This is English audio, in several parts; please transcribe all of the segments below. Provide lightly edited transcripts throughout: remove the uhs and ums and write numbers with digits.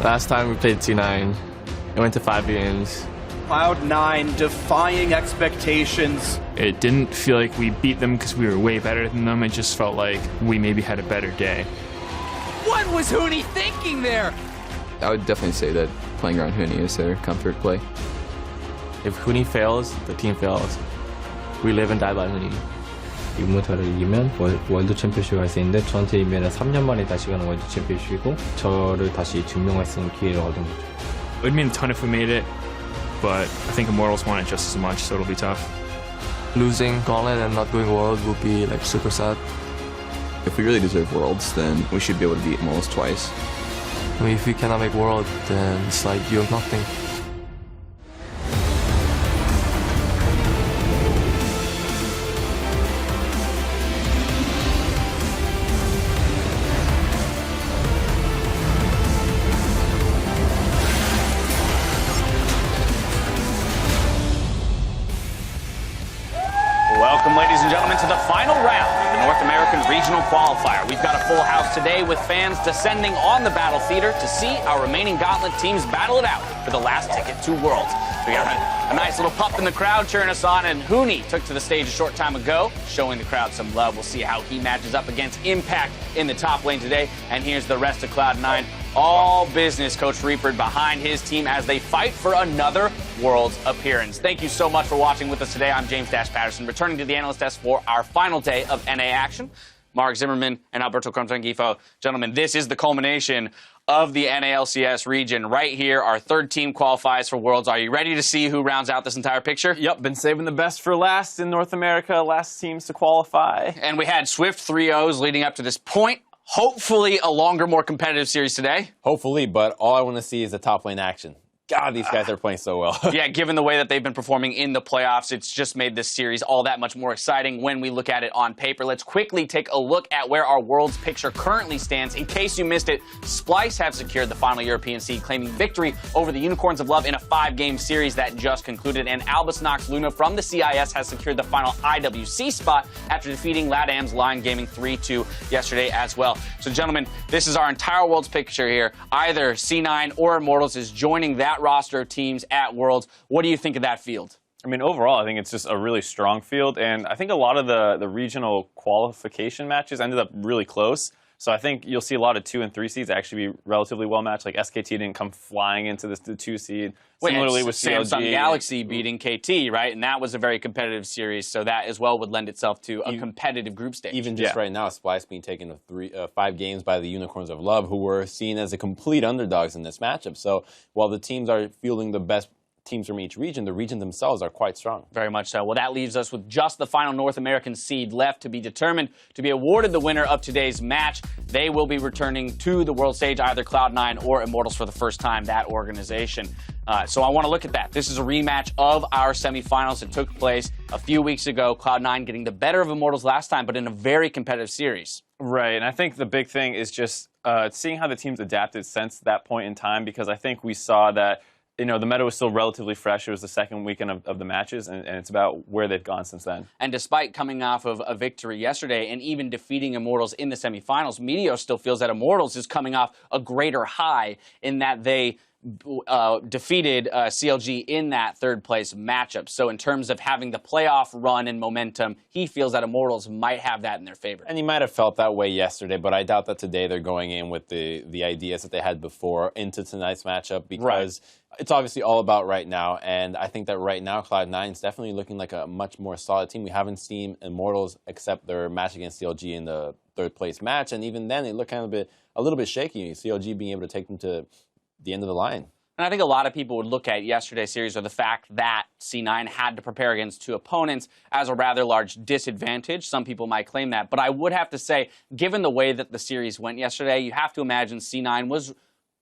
Last time we played C9, it went to 5 games. Cloud9 defying expectations. It didn't feel like we beat them because we were way better than them. It just felt like we maybe had a better day. What was Huni thinking there? I would definitely say that playing around Huni is their comfort play. If Huni fails, the team fails. We live and die by Huni. 유무타를 이기면 월드 챔피언십을 할 수 있는데 저한테 이면 3년 만에 다시 가는 월드 챔피언십이고 저를 다시 증명할 수 있는 기회를 얻은 거죠. It would mean a ton if we made it, but I think Immortals want it just as much, so it'll be tough. Losing Gauntlet and not going World would be like super sad. If we really deserve Worlds, then we should be able to beat Immortals twice. I mean, if we cannot make World, then it's like you have nothing. Welcome, ladies and gentlemen, to the final round of the North American Regional Qualifier. We've got a full house today with fans descending on the battle theater to see our remaining Gauntlet teams battle it out for the last ticket to Worlds. We got a nice little pup in the crowd cheering us on, and Huni took to the stage a short time ago, showing the crowd some love. We'll see how he matches up against Impact in the top lane today. And here's the rest of Cloud9. All business, Coach Reaper behind his team as they fight for another Worlds appearance. Thank you so much for watching with us today. I'm James Patterson, returning to the analyst desk for our final day of NA action. Mark Zimmerman and Alberto Contrangifo. Gentlemen, this is the culmination of the NALCS region. Right here, our third team qualifies for Worlds. Are you ready to see who rounds out this entire picture? Yep, been saving the best for last in North America. Last teams to qualify. And we had swift 3-0s leading up to this point. Hopefully a longer, more competitive series today. Hopefully, but all I want to see is the top lane action. God, these guys are playing so well. Yeah, given the way that they've been performing in the playoffs, it's just made this series all that much more exciting when we look at it on paper. Let's quickly take a look at where our Worlds picture currently stands. In case you missed it, Splice have secured the final European seed, claiming victory over the Unicorns of Love in a 5-game series that just concluded. And Albus Nox Luna from the CIS has secured the final IWC spot after defeating LatAm's Lion Gaming 3-2 yesterday as well. So, gentlemen, this is our entire Worlds picture here. Either C9 or Immortals is joining that roster of teams at Worlds. What do you think of that field? I mean, overall, I think it's just a really strong field, and I think a lot of the regional qualification matches ended up really close. So I think you'll see a lot of 2 and 3 seeds actually be relatively well matched. Like SKT didn't come flying into the 2 seed. Similarly with CLG. Samsung Galaxy beating KT, right? And that was a very competitive series, so that as well would lend itself to a competitive group stage. Even just right now, Splice being taken to 5 games by the Unicorns of Love, who were seen as the complete underdogs in this matchup. So while the teams are fielding the best teams from each region, the region themselves are quite strong. Very much so. Well, that leaves us with just the final North American seed left to be determined, to be awarded the winner of today's match. They will be returning to the world stage, either Cloud9 or Immortals for the first time, that organization. So I want to look at that. This is a rematch of our semifinals that took place a few weeks ago. Cloud9 getting the better of Immortals last time, but in a very competitive series. Right, and I think the big thing is just seeing how the teams adapted since that point in time, because I think we saw that the meta was still relatively fresh. It was the second weekend of the matches, and it's about where they've gone since then. And despite coming off of a victory yesterday and even defeating Immortals in the semifinals, Meteor still feels that Immortals is coming off a greater high in that they defeated CLG in that third-place matchup. So in terms of having the playoff run and momentum, he feels that Immortals might have that in their favor. And he might have felt that way yesterday, but I doubt that today they're going in with the ideas that they had before into tonight's matchup, because it's obviously all about right now. And I think that right now, Cloud9 is definitely looking like a much more solid team. We haven't seen Immortals except their match against CLG in the third-place match, and even then they look kind of a little bit shaky. CLG being able to take them to the end of the line. And I think a lot of people would look at yesterday's series or the fact that C9 had to prepare against 2 opponents as a rather large disadvantage. Some people might claim that. But I would have to say, given the way that the series went yesterday, you have to imagine C9 was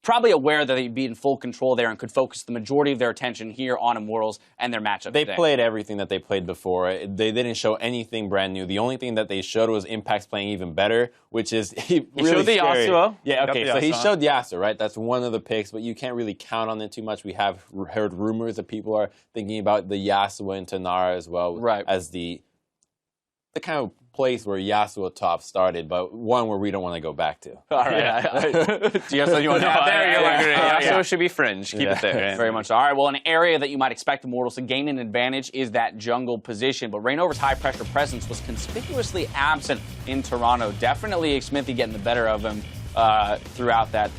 probably aware that they'd be in full control there and could focus the majority of their attention here on Immortals and their matchup They today. played everything that they played before. They didn't show anything brand new. The only thing that they showed was Impact's playing even better, which is really showed the scary. Yasuo. Yeah, okay, so he Yasuo. showed Yasuo, right? That's one of the picks, but you can't really count on it too much. We have heard rumors that people are thinking about the Yasuo and Tanara as well, right, as the kind of place where Yasuo top started, but one where we don't want to go back to. All right. Do you have something you want to add there? You're like, Yasuo should be fringe. Keep it there. Very much so. All right, well, an area that you might expect Immortals to gain an advantage is that jungle position, but Reignover's high-pressure presence was conspicuously absent in Toronto. Definitely Smithy getting the better of him throughout that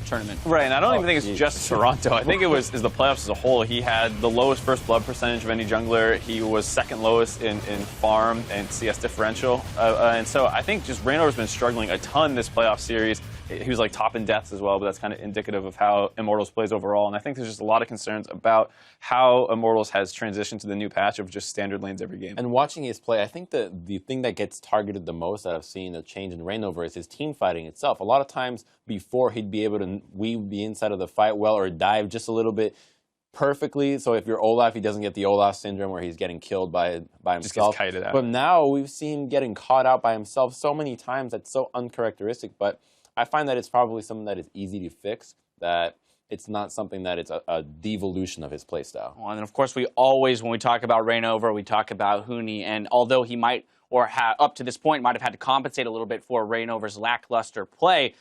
tournament. Right, and I don't even think it's just Toronto. I think it was the playoffs as a whole. He had the lowest first blood percentage of any jungler. He was second lowest in farm and CS differential. And so I think just Reignover's been struggling a ton this playoff series. He was like top in deaths as well, but that's kind of indicative of how Immortals plays overall. And I think there's just a lot of concerns about how Immortals has transitioned to the new patch of just standard lanes every game. And watching his play, I think the thing that gets targeted the most that I've seen a change in Reignover is his team fighting itself. A lot of times before he'd be able to weave the inside of the fight well or dive just a little bit perfectly. So if you're Olaf, he doesn't get the Olaf syndrome where he's getting killed by himself. Just gets kited out. But now we've seen him getting caught out by himself so many times that's so uncharacteristic. But I find that it's probably something that is easy to fix, that it's not something that it's a devolution of his playstyle. Well, and of course, we always, when we talk about Reignover, we talk about Huni, and although he might, or up to this point, might have had to compensate a little bit for Reignover's lackluster play,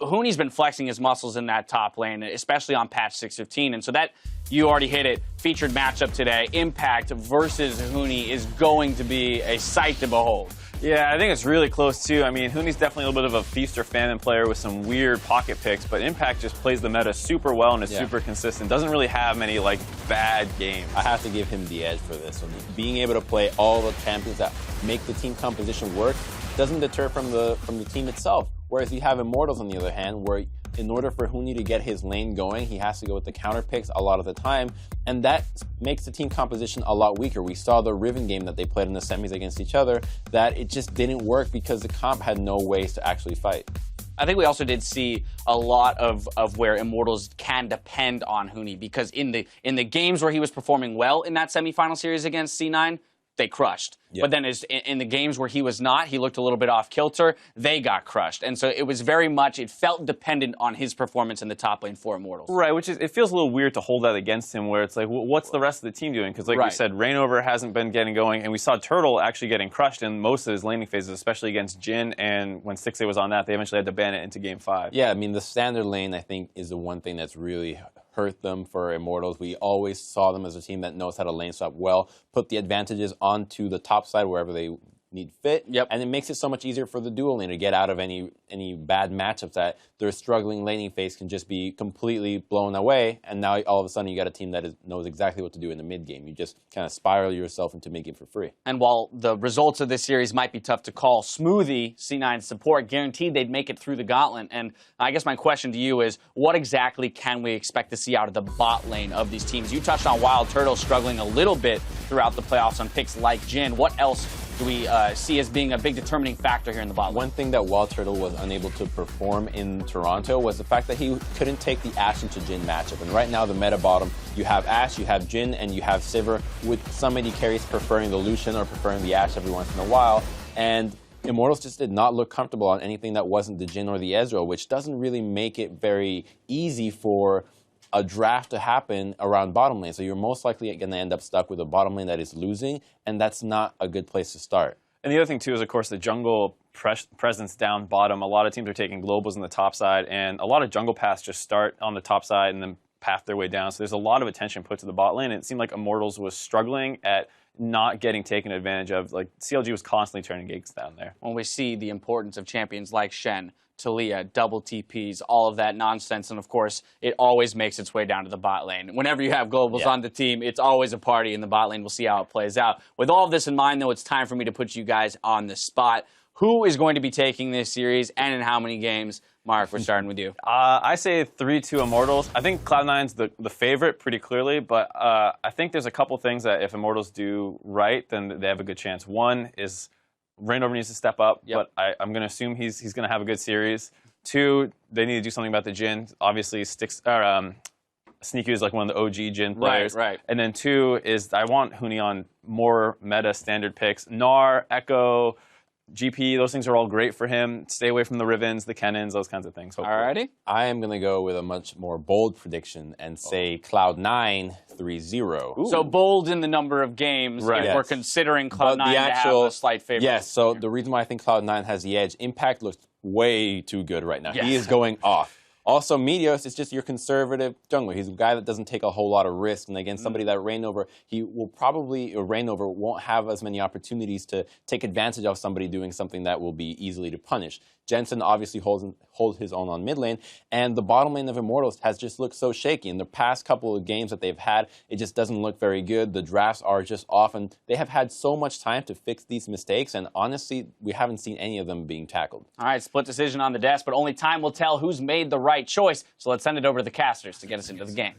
Huni's been flexing his muscles in that top lane, especially on patch 615, and so that, you already hit it, featured matchup today, Impact versus Huni is going to be a sight to behold. Yeah, I think it's really close, too. I mean, Huni's definitely a little bit of a feast or famine player with some weird pocket picks, but Impact just plays the meta super well and is super consistent. Doesn't really have many, like, bad games. I have to give him the edge for this one. Being able to play all the champions that make the team composition work doesn't deter from the team itself. Whereas you have Immortals, on the other hand, where in order for Huni to get his lane going, he has to go with the counter picks a lot of the time, and that makes the team composition a lot weaker. We saw the Riven game that they played in the semis against each other, that it just didn't work because the comp had no ways to actually fight. I think we also did see a lot of where Immortals can depend on Huni, because in the games where he was performing well in that semifinal series against C9, they crushed. Yep. But then in the games where he was not, he looked a little bit off kilter, they got crushed. And so it was very much, it felt dependent on his performance in the top lane for Immortals. Right, which is, it feels a little weird to hold that against him, where it's like, what's the rest of the team doing? Because like you said, Reignover hasn't been getting going, and we saw Turtle actually getting crushed in most of his laning phases, especially against Jhin, and when Stixxay was on that, they eventually had to ban it into Game 5. Yeah, I mean, the standard lane, I think, is the one thing that's really hurt them for Immortals. We always saw them as a team that knows how to lane swap well, put the advantages onto the top side wherever they need fit, and it makes it so much easier for the dual lane to get out of any bad matchups that their struggling laning phase can just be completely blown away, and now all of a sudden you got a team that knows exactly what to do in the mid game. You just kind of spiral yourself into mid game for free. And while the results of this series might be tough to call, Smoothie, C9's support, guaranteed they'd make it through the gauntlet. And I guess my question to you is, what exactly can we expect to see out of the bot lane of these teams? You touched on Wild Turtle struggling a little bit throughout the playoffs on picks like Jhin. What else do we see as being a big determining factor here in the bot lane? One thing that Wild Turtle was unable to perform in Toronto was the fact that he couldn't take the Ashe into Jhin matchup. And right now, the meta bottom, you have Ashe, you have Jhin, and you have Sivir, with some AD carries preferring the Lucian or preferring the Ashe every once in a while. And Immortals just did not look comfortable on anything that wasn't the Jhin or the Ezreal, which doesn't really make it very easy for a draft to happen around bottom lane. So you're most likely going to end up stuck with a bottom lane that is losing, and that's not a good place to start. And the other thing, too, is, of course, the jungle presence down bottom. A lot of teams are taking globals on the top side, and a lot of jungle paths just start on the top side and then path their way down. So there's a lot of attention put to the bot lane, and it seemed like Immortals was struggling at not getting taken advantage of. Like, CLG was constantly turning gigs down there. When we see the importance of champions like Shen, Talia, double TPs, all of that nonsense, and of course, it always makes its way down to the bot lane. Whenever you have globals on the team, it's always a party in the bot lane. We'll see how it plays out. With all of this in mind, though, it's time for me to put you guys on the spot. Who is going to be taking this series, and in how many games? Mark, we're starting with you. I say 3-2 Immortals. I think Cloud9's the favorite pretty clearly, but I think there's a couple things that if Immortals do right, then they have a good chance. One is Reignover needs to step up, but I'm going to assume he's going to have a good series. Two, they need to do something about the Jhin. Obviously, Sneaky is like one of the OG Jhin players. Right. And then two is I want Huni on more meta standard picks. Gnar, Echo, GP, those things are all great for him. Stay away from the Rivens, the Kennons, those kinds of things. Hopefully. Alrighty. I am going to go with a much more bold prediction and say Cloud9 3-0. So bold in the number of games Right. if Yes. we're considering But Cloud9 to have a slight favorite. Yes, so the reason why I think Cloud9 has the edge, Impact looks way too good right now. Yes. He is going off. Also, Meteos is just your conservative jungler. He's a guy that doesn't take a whole lot of risk. And again, somebody that Reignover, he will probably, or Reignover won't have as many opportunities to take advantage of somebody doing something that will be easily to punish. Jensen obviously holds his own on mid lane, and the bottom lane of Immortals has just looked so shaky. In the past couple of games that they've had, it just doesn't look very good. The drafts are just off, and they have had so much time to fix these mistakes, and honestly, we haven't seen any of them being tackled. All right, split decision on the desk, but only time will tell who's made the right choice. So let's send it over to the casters to get us into the game.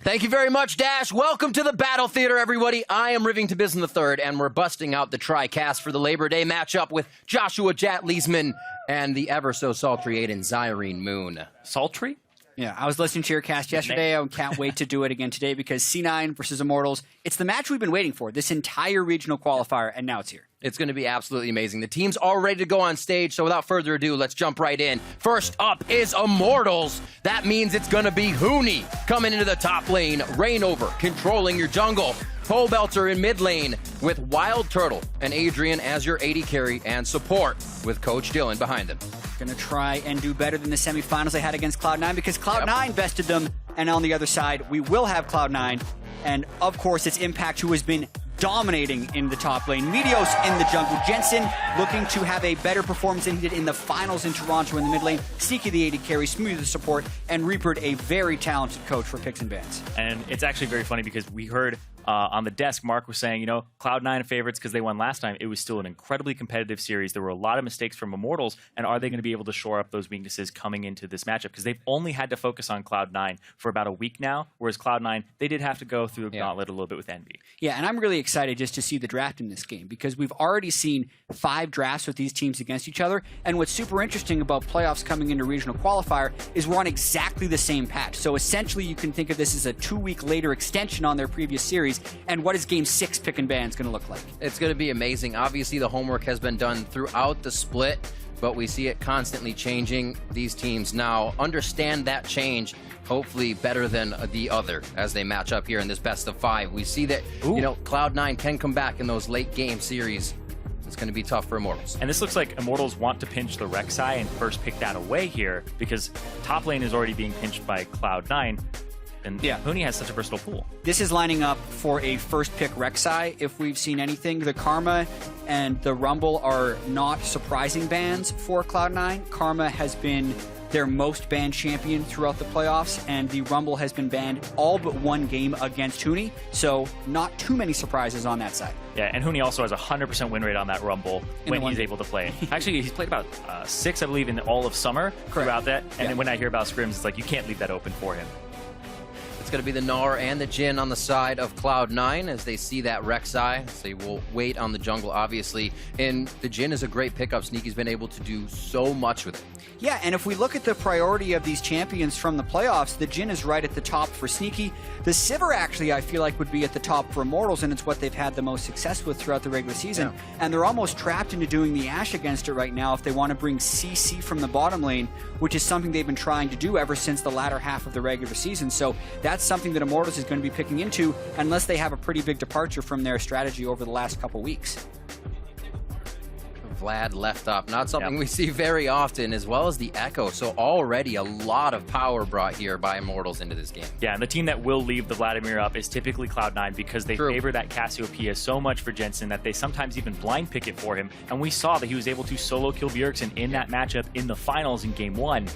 Thank you very much, Dash. Welcome to the Battle Theater, everybody. I am Rivington Bison III, and we're busting out the tri-cast for the Labor Day matchup with Joshua Jat Leesman and the ever-so-sultry Aiden Zyrene Moon. Sultry? Yeah, I was listening to your cast yesterday. I can't wait to do it again today because C9 versus Immortals, it's the match we've been waiting for, this entire regional qualifier, and now it's here. It's going to be absolutely amazing. The team's all ready to go on stage, so without further ado, let's jump right in. First up is Immortals. That means it's going to be Huni coming into the top lane, Reignover controlling your jungle, Pole Belter in mid lane with Wild Turtle and Adrian as your AD carry and support with Coach Dylan behind them. Going to try and do better than the semifinals they had against Cloud9 because Cloud9 bested them, and on the other side, we will have Cloud9, and of course, it's Impact who has been dominating in the top lane. Meteos in the jungle. Jensen looking to have a better performance than he did in the finals in Toronto in the mid lane. Sneaky the AD carry, Smooth the support, and Reapered a very talented coach for picks and bans. And it's actually very funny because we heard on the desk, Mark was saying, Cloud9 favorites because they won last time. It was still an incredibly competitive series. There were a lot of mistakes from Immortals, and are they going to be able to shore up those weaknesses coming into this matchup? Because they've only had to focus on Cloud9 for about a week now, whereas Cloud9, they did have to go through the gauntlet a little bit with Envy. Yeah, and I'm really excited just to see the draft in this game because we've already seen 5 drafts with these teams against each other, and what's super interesting about playoffs coming into regional qualifier is we're on exactly the same patch. So essentially, you can think of this as a 2-week later extension on their previous series. And what is Game 6 pick and ban's going to look like? It's going to be amazing. Obviously, the homework has been done throughout the split, but we see it constantly changing. These teams now understand that change, hopefully better than the other as they match up here in this best of 5. We see that, Cloud9 can come back in those late game series. It's going to be tough for Immortals. And this looks like Immortals want to pinch the Rek'Sai and first pick that away here because top lane is already being pinched by Cloud9. And Huni has such a versatile pool. This is lining up for a first pick Rek'Sai. If we've seen anything, the Karma and the Rumble are not surprising bans for Cloud9. Karma has been their most banned champion throughout the playoffs, and the Rumble has been banned all but one game against Huni, so not too many surprises on that side. Yeah, and Huni also has a 100% win rate on that Rumble when he's able to play. Actually, he's played about 6, I believe, in all of summer throughout that, and then when I hear about scrims, it's like you can't leave that open for him. It's going to be the Gnar and the Jhin on the side of Cloud9 as they see that Rek'Sai. So they will wait on the jungle, obviously. And the Jhin is a great pickup. Sneaky's been able to do so much with it. Yeah, and if we look at the priority of these champions from the playoffs, the Jhin is right at the top for Sneaky. The Sivir, actually, I feel like would be at the top for Immortals, and it's what they've had the most success with throughout the regular season. Yeah. And they're almost trapped into doing the Ashe against it right now if they want to bring CC from the bottom lane, which is something they've been trying to do ever since the latter half of the regular season. So that's something that Immortals is going to be picking into unless they have a pretty big departure from their strategy over the last couple weeks. Vlad left up. Not something we see very often, as well as the Echo. So already a lot of power brought here by Immortals into this game. Yeah, and the team that will leave the Vladimir up is typically Cloud9 because they favor that Cassiopeia so much for Jensen that they sometimes even blind pick it for him. And we saw that he was able to solo kill Bjergsen in that matchup in the finals in Game 1.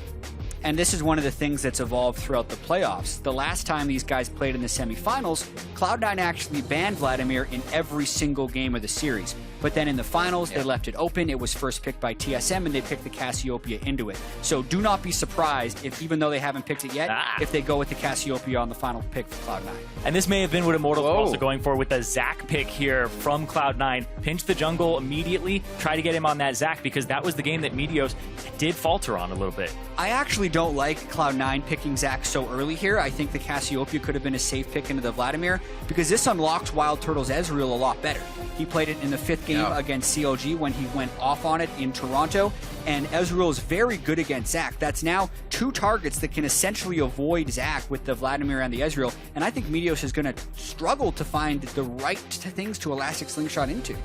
And this is one of the things that's evolved throughout the playoffs. The last time these guys played in the semifinals, Cloud9 actually banned Vladimir in every single game of the series. But then in the finals, they left it open. It was first picked by TSM, and they picked the Cassiopeia into it. So do not be surprised if, even though they haven't picked it yet, if they go with the Cassiopeia on the final pick for Cloud9. And this may have been what Immortals were also going for with a Zac pick here from Cloud9. Pinch the jungle immediately, try to get him on that Zac, because that was the game that Meteos did falter on a little bit. I actually don't like Cloud9 picking Zac so early here. I think the Cassiopeia could have been a safe pick into the Vladimir, because this unlocks Wild Turtle's Ezreal a lot better. He played it in the 5th game game against CLG when he went off on it in Toronto. And Ezreal is very good against Zac. That's now 2 targets that can essentially avoid Zac with the Vladimir and the Ezreal. And I think Meteos is going to struggle to find the right things to Elastic Slingshot into.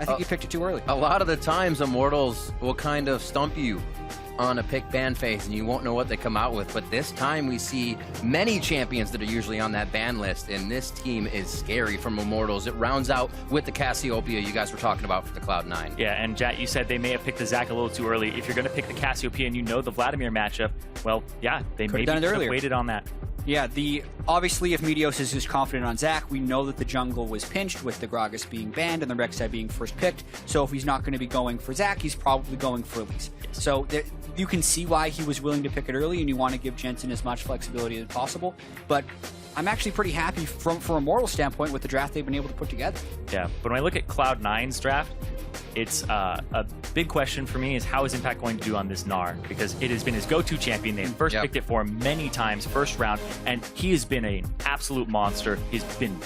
I think you picked it too early. A lot of the times, Immortals will kind of stump you on a pick ban phase, and you won't know what they come out with. But this time, we see many champions that are usually on that ban list, and this team is scary from Immortals. It rounds out with the Cassiopeia you guys were talking about for the Cloud9. Yeah, and Jat, you said they may have picked the Zac a little too early. If you're going to pick the Cassiopeia and you know the Vladimir matchup, well, yeah, they maybe could have waited on that. Yeah, obviously if Meteos is just confident on Zac, we know that the jungle was pinched with the Gragas being banned and the Rek'Sai being first picked. So if he's not going to be going for Zac, he's probably going for Elise. So you can see why he was willing to pick it early, and you want to give Jensen as much flexibility as possible. But I'm actually pretty happy from a Immortal standpoint with the draft they've been able to put together. Yeah, but when I look at Cloud9's draft, it's a big question for me is how is Impact going to do on this Gnar? Because it has been his go-to champion. They first picked it for him many times, first round, and he has been an absolute monster. He's been,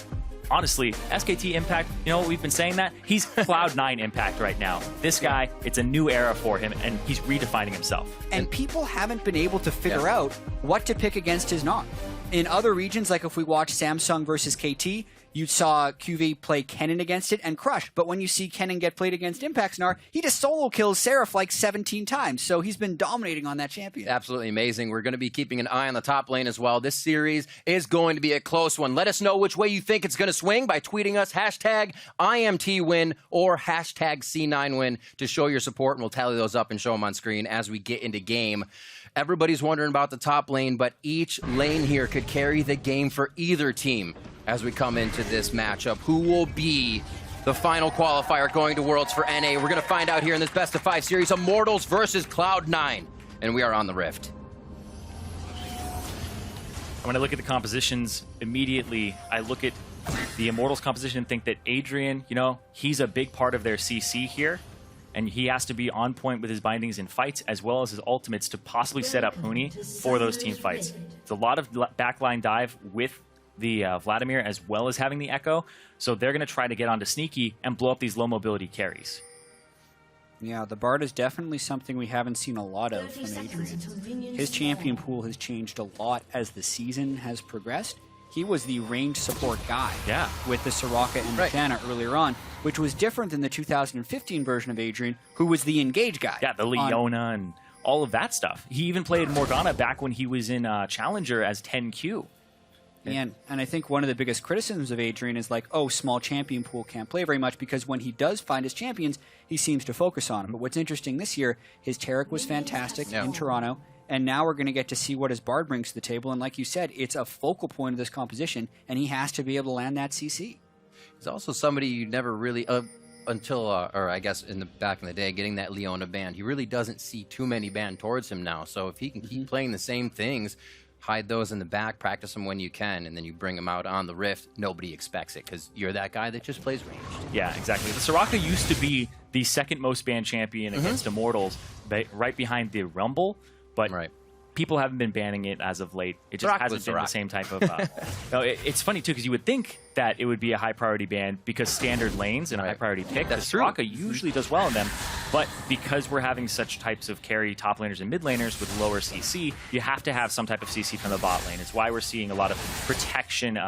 honestly, SKT Impact, you know, we've been saying that. He's Cloud9 Impact right now. This guy, it's a new era for him, and he's redefining himself. And people haven't been able to figure out what to pick against his Gnar. In other regions, like if we watch Samsung versus KT, you saw QV play Kennen against it and crush. But when you see Kennen get played against Impact's Gnar, he just solo kills Seraph like 17 times. So he's been dominating on that champion. Absolutely amazing. We're going to be keeping an eye on the top lane as well. This series is going to be a close one. Let us know which way you think it's going to swing by tweeting us hashtag IMT win or hashtag C9 win to show your support, and we'll tally those up and show them on screen as we get into game. Everybody's wondering about the top lane, but each lane here could carry the game for either team. As we come into this matchup, who will be the final qualifier going to Worlds for NA? We're going to find out here in this best of 5 series, Immortals versus Cloud9, and we are on the Rift. When I look at the compositions, immediately I look at the Immortals composition and think that Adrian, you know, he's a big part of their CC here, and he has to be on point with his bindings in fights as well as his ultimates to possibly set up Huni for those team fights. It's a lot of backline dive with the Vladimir as well as having the Echo, so they're going to try to get onto Sneaky and blow up these low mobility carries. Yeah, the Bard is definitely something we haven't seen a lot of from Adrian. His champion pool has changed a lot as the season has progressed. He was the ranged support guy with the Soraka and the Tana earlier on, which was different than the 2015 version of Adrian, who was the engage guy. Yeah, the Leona and all of that stuff. He even played Morgana back when he was in Challenger as 10Q. And I think one of the biggest criticisms of Adrian is like, oh, small champion pool can't play very much, because when he does find his champions, he seems to focus on them. But what's interesting this year, his Taric was fantastic in Toronto, and now we're going to get to see what his Bard brings to the table. And like you said, it's a focal point of this composition, and he has to be able to land that CC. He's also somebody you never really, until, or I guess back in the day, getting that Leona banned, he really doesn't see too many banned towards him now. So if he can keep playing the same things, hide those in the back, practice them when you can, and then you bring them out on the Rift, nobody expects it because you're that guy that just plays ranged. Yeah, exactly. The Soraka used to be the second most banned champion against Immortals, right behind the Rumble, but people haven't been banning it as of late. It just hasn't been the same type of... no, it's funny, too, because you would think that it would be a high-priority ban because standard lanes and a high-priority pick. That's true. Soraka usually does well in them, but because we're having such types of carry top laners and mid laners with lower CC, you have to have some type of CC from the bot lane. It's why we're seeing a lot of protection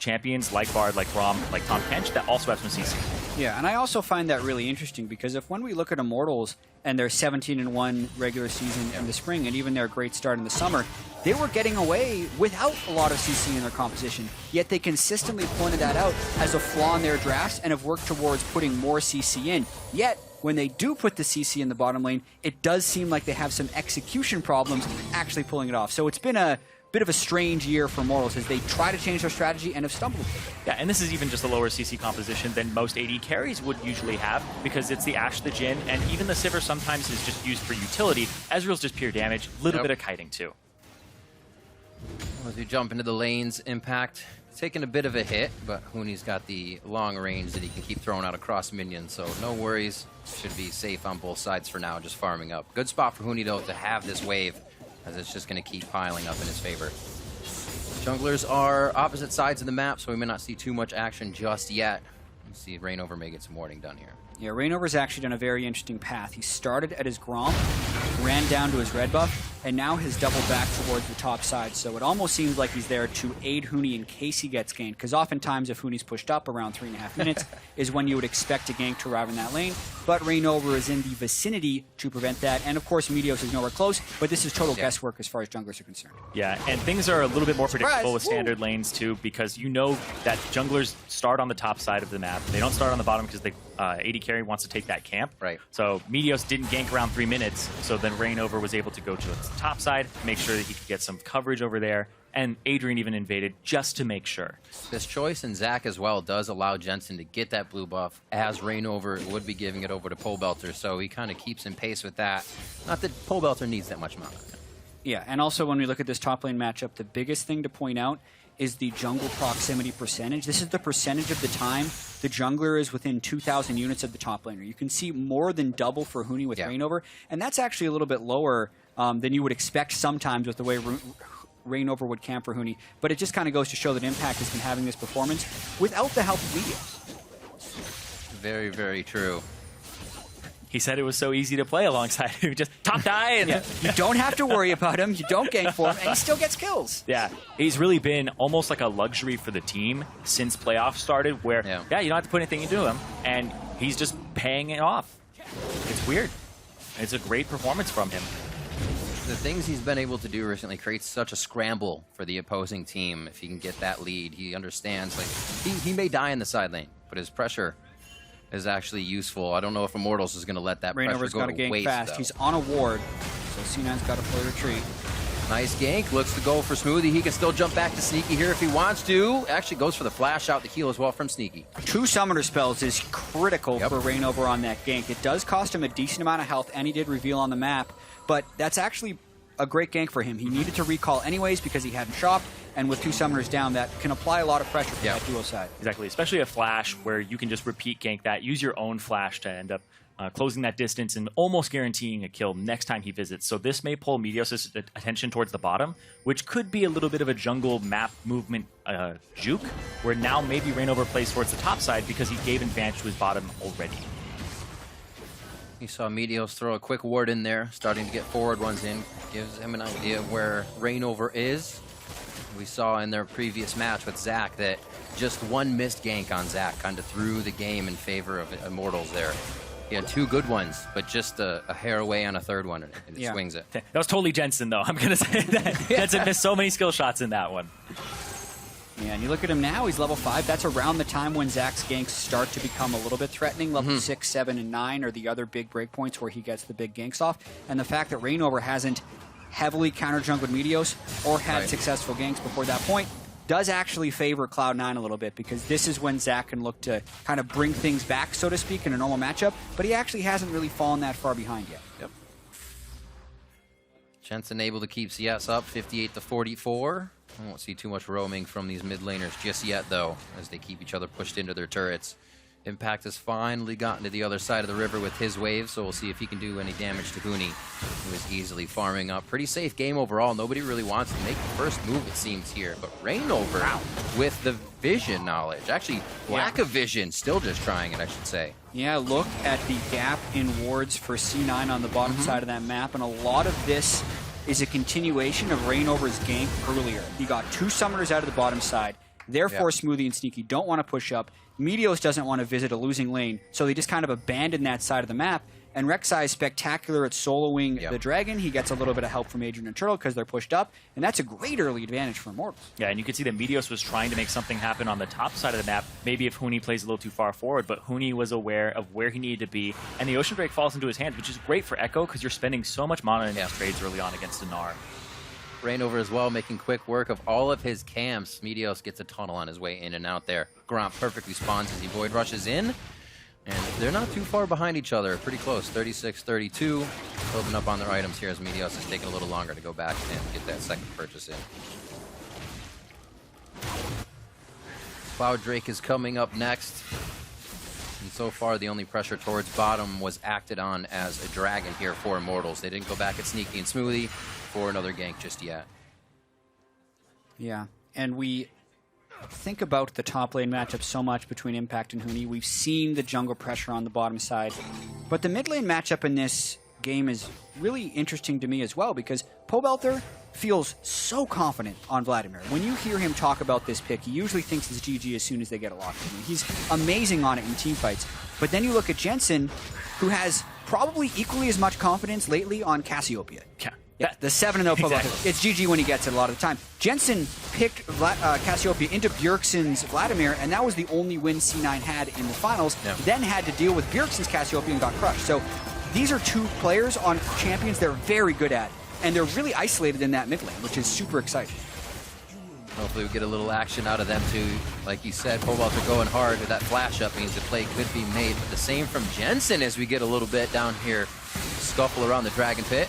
champions like Bard, like Braum, like Tom Kench that also have some CC. Yeah, and I also find that really interesting because when we look at Immortals and their 17-1 regular season in the spring and even their great start in the summer, they were getting away without a lot of CC in their composition, yet they consistently pointed that out as a flaw in their drafts and have worked towards putting more CC in. Yet, when they do put the CC in the bottom lane, it does seem like they have some execution problems actually pulling it off. So it's been a bit of a strange year for Immortals as they try to change their strategy and have stumbled. Yeah, and this is even just a lower CC composition than most AD carries would usually have because it's the Ashe, the Jhin, and even the Sivir sometimes is just used for utility. Ezreal's just pure damage, a little bit of kiting too. As we jump into the lanes, Impact taking a bit of a hit, but Huni's got the long range that he can keep throwing out across minions, so no worries. Should be safe on both sides for now, just farming up. Good spot for Huni, though, to have this wave, as it's just going to keep piling up in his favor. Junglers are opposite sides of the map, so we may not see too much action just yet. See, Rainover may get some warding done here. Yeah, Rainover's actually done a very interesting path. He started at his Grom, ran down to his red buff, and now has doubled back towards the top side. So it almost seems like he's there to aid Huni in case he gets ganked, because oftentimes if Huni's pushed up around 3.5 minutes is when you would expect a gank to arrive in that lane. But Rainover is in the vicinity to prevent that, and of course Meteos is nowhere close, but this is total guesswork as far as junglers are concerned. Yeah, and things are a little bit more predictable with standard lanes too, because you know that junglers start on the top side of the map. They don't start on the bottom because they AD carry wants to take that camp. Right. So Meteos didn't gank around 3 minutes, so then Rainover was able to go to the top side, make sure that he could get some coverage over there, and Adrian even invaded just to make sure. This choice in Zac as well does allow Jensen to get that blue buff, as Rainover would be giving it over to Pole Belter, so he kind of keeps in pace with that. Not that Pole Belter needs that much mana. Yeah, and also when we look at this top lane matchup, the biggest thing to point out is the jungle proximity percentage. This is the percentage of the time the jungler is within 2,000 units of the top laner. You can see more than double for Huni with Rainover, and that's actually a little bit lower than you would expect sometimes with the way Rainover would camp for Huni. But it just kind of goes to show that Impact has been having this performance without the help of Meteos. Very, very true. He said it was so easy to play alongside him. Just top die. And you don't have to worry about him. You don't gank for him, and he still gets kills. Yeah, he's really been almost like a luxury for the team since playoffs started, where, you don't have to put anything into him, and he's just paying it off. It's weird. It's a great performance from him. The things he's been able to do recently creates such a scramble for the opposing team. If he can get that lead, he understands. Like he may die in the side lane, but his pressure is actually useful. I don't know if Immortals is going to let that pressure Rainover's go got to to gank waste, fast. though. He's on a ward, so C9's got to play retreat. Nice gank. Looks to go for Smoothie. He can still jump back to Sneaky here if he wants to. Actually goes for the flash out the heal as well from Sneaky. 2 summoner spells is critical for Rainover on that gank. It does cost him a decent amount of health, and he did reveal on the map, but that's actually a great gank for him. He needed to recall anyways because he hadn't shopped, and with 2 summoners down, that can apply a lot of pressure for that duo side. Exactly, especially a flash where you can just repeat gank that, use your own flash to end up closing that distance and almost guaranteeing a kill next time he visits. So this may pull Meteos' attention towards the bottom, which could be a little bit of a jungle map movement juke, where now maybe Rainover plays towards the top side because he gave advantage to his bottom already. You saw Meteos throw a quick ward in there, starting to get forward ones in. Gives him an idea of where Rainover is. We saw in their previous match with Zac that just one missed gank on Zac kind of threw the game in favor of Immortals there. He had 2 good ones, but just a hair away on a 3rd one, and it swings it. That was totally Jensen, though. I'm going to say that. Jensen missed so many skill shots in that one. Yeah, and you look at him now, he's level 5. That's around the time when Zac's ganks start to become a little bit threatening. Level 6, 7, and 9 are the other big breakpoints where he gets the big ganks off. And the fact that Rainover hasn't heavily counter-jungled Meteos or had successful ganks before that point does actually favor Cloud9 a little bit, because this is when Zac can look to kind of bring things back, so to speak, in a normal matchup. But he actually hasn't really fallen that far behind yet. Yep. Jensen able to keep CS up, 58-44. I won't see too much roaming from these mid laners just yet, though, as they keep each other pushed into their turrets. Impact has finally gotten to the other side of the river with his wave, so we'll see if he can do any damage to Huni, who is easily farming up. Pretty safe game overall. Nobody really wants to make the first move, it seems, here. But Rainover with the vision knowledge. Actually, lack of vision. Still just trying it, I should say. Yeah, look at the gap in wards for C9 on the bottom side of that map, and a lot of this is a continuation of Rainover's gank earlier. He got 2 summoners out of the bottom side. Therefore, Smoothie and Sneaky don't want to push up. Meteos doesn't want to visit a losing lane, so they just kind of abandon that side of the map. And Rek'Sai is spectacular at soloing the dragon. He gets a little bit of help from Adrian and Turtle because they're pushed up, and that's a great early advantage for Immortals. Yeah, and you can see that Meteos was trying to make something happen on the top side of the map, maybe if Huni plays a little too far forward, but Huni was aware of where he needed to be, and the Ocean Drake falls into his hands, which is great for Echo because you're spending so much mana in these trades early on against Dinar. Rainover as well, making quick work of all of his camps. Meteos gets a tunnel on his way in and out there. Gromp perfectly spawns as he void rushes in. And they're not too far behind each other. Pretty close, 36-32. Building up on their items here as Meteos is taking a little longer to go back and get that second purchase in. Cloud Drake is coming up next. And so far, the only pressure towards bottom was acted on as a dragon here for Immortals. They didn't go back at Sneaky and Smoothie for another gank just yet. Yeah, and we think about the top lane matchup so much between Impact and Huni. We've seen the jungle pressure on the bottom side. But the mid lane matchup in this game is really interesting to me as well, because Pobelter feels so confident on Vladimir. When you hear him talk about this pick, he usually thinks it's GG as soon as they get it locked in. He's amazing on it in team fights. But then you look at Jensen, who has probably equally as much confidence lately on Cassiopeia. Yeah, the 7-0 Pobelter. Exactly. It's GG when he gets it a lot of the time. Jensen picked Cassiopeia into Bjergsen's Vladimir, and that was the only win C9 had in the finals. Then had to deal with Bjergsen's Cassiopeia and got crushed. So these are two players on champions they're very good at, and they're really isolated in that mid lane, which is super exciting. Hopefully we get a little action out of them too. Like you said, Pobelter going hard with that flash up means the play could be made. But the same from Jensen as we get a little bit down here. Scuffle around the Dragon Pit.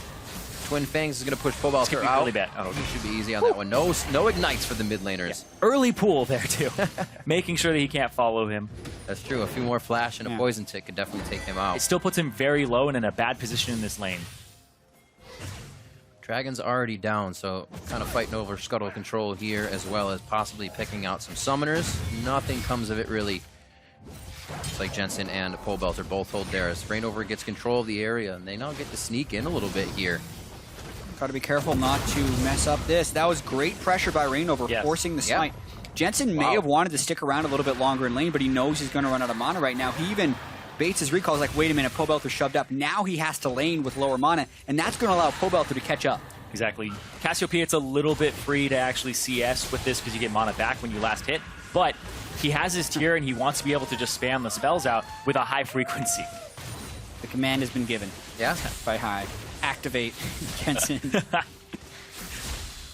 Twin Fangs is going to push Pobelter out. Really bad. Oh, he should be easy on that one. No ignites for the mid laners. Yeah. Early pool there too. Making sure that he can't follow him. That's true. A few more flash and a poison tick could definitely take him out. It still puts him very low and in a bad position in this lane. Dragon's already down, so kind of fighting over scuttle control here, as well as possibly picking out some summoners. Nothing comes of it really. It's like Jensen and Pobelter both hold theirs. Rainover gets control of the area, and they now get to sneak in a little bit here. Got to be careful not to mess up this. That was great pressure by Rainover, forcing the smite. Jensen may have wanted to stick around a little bit longer in lane, but he knows he's going to run out of mana right now. He even baits his recall. He's like, wait a minute, Pobelter shoved up. Now he has to lane with lower mana, and that's going to allow Pobelter to catch up. Exactly. Cassiopeia, it's a little bit free to actually CS with this because you get mana back when you last hit, but he has his tier and he wants to be able to just spam the spells out with a high frequency. The command has been given. Yeah. By High. Activate Jensen.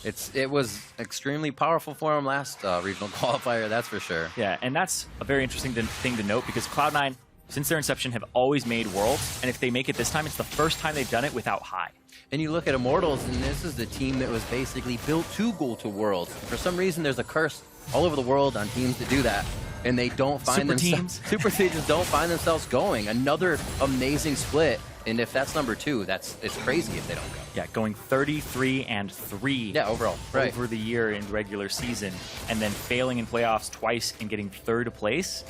It was extremely powerful for him last regional qualifier, that's for sure. Yeah, and that's a very interesting thing to note because Cloud9, since their inception, have always made Worlds, and if they make it this time, it's the first time they've done it without High. And you look at Immortals, and this is the team that was basically built to go to Worlds. For some reason, there's a curse all over the world on teams to do that, and they don't find themselves. Super teams don't find themselves going. Another amazing split, and if that's number 2, it's crazy if they don't go. Yeah, going 33-3. Yeah, overall, over the year in regular season, and then failing in playoffs twice and getting 3rd place.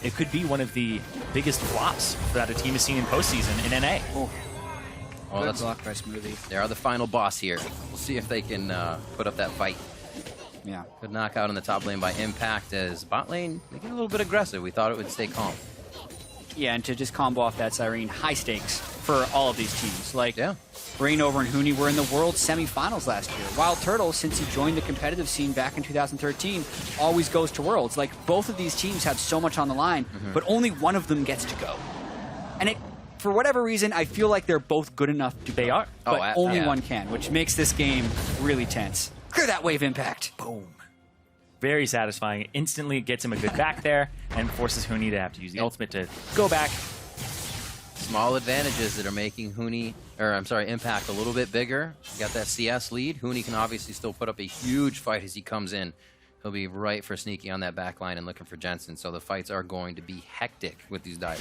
It could be one of the biggest flops that a team has seen in postseason in NA. Well, that's blocked by Smoothie. They are the final boss here. We'll see if they can put up that fight. Yeah. Good knockout in the top lane by Impact as bot lane, they get a little bit aggressive. We thought it would stay calm. Yeah, and to just combo off that Siren, high stakes for all of these teams. Like, yeah. Rainover and Huni were in the World semifinals last year. Wild Turtle, since he joined the competitive scene back in 2013, always goes to Worlds. Like, both of these teams have so much on the line, but only one of them gets to go. And it, for whatever reason, I feel like they're both good enough to They are. but only one can, which makes this game really tense. Clear that wave, Impact. Boom. Very satisfying. Instantly gets him a good back there and forces Huni to have to use the ultimate to go back. Small advantages that are making Impact a little bit bigger. You got that CS lead. Huni can obviously still put up a huge fight as he comes in. He'll be right for sneaking on that back line and looking for Jensen. So the fights are going to be hectic with these divers.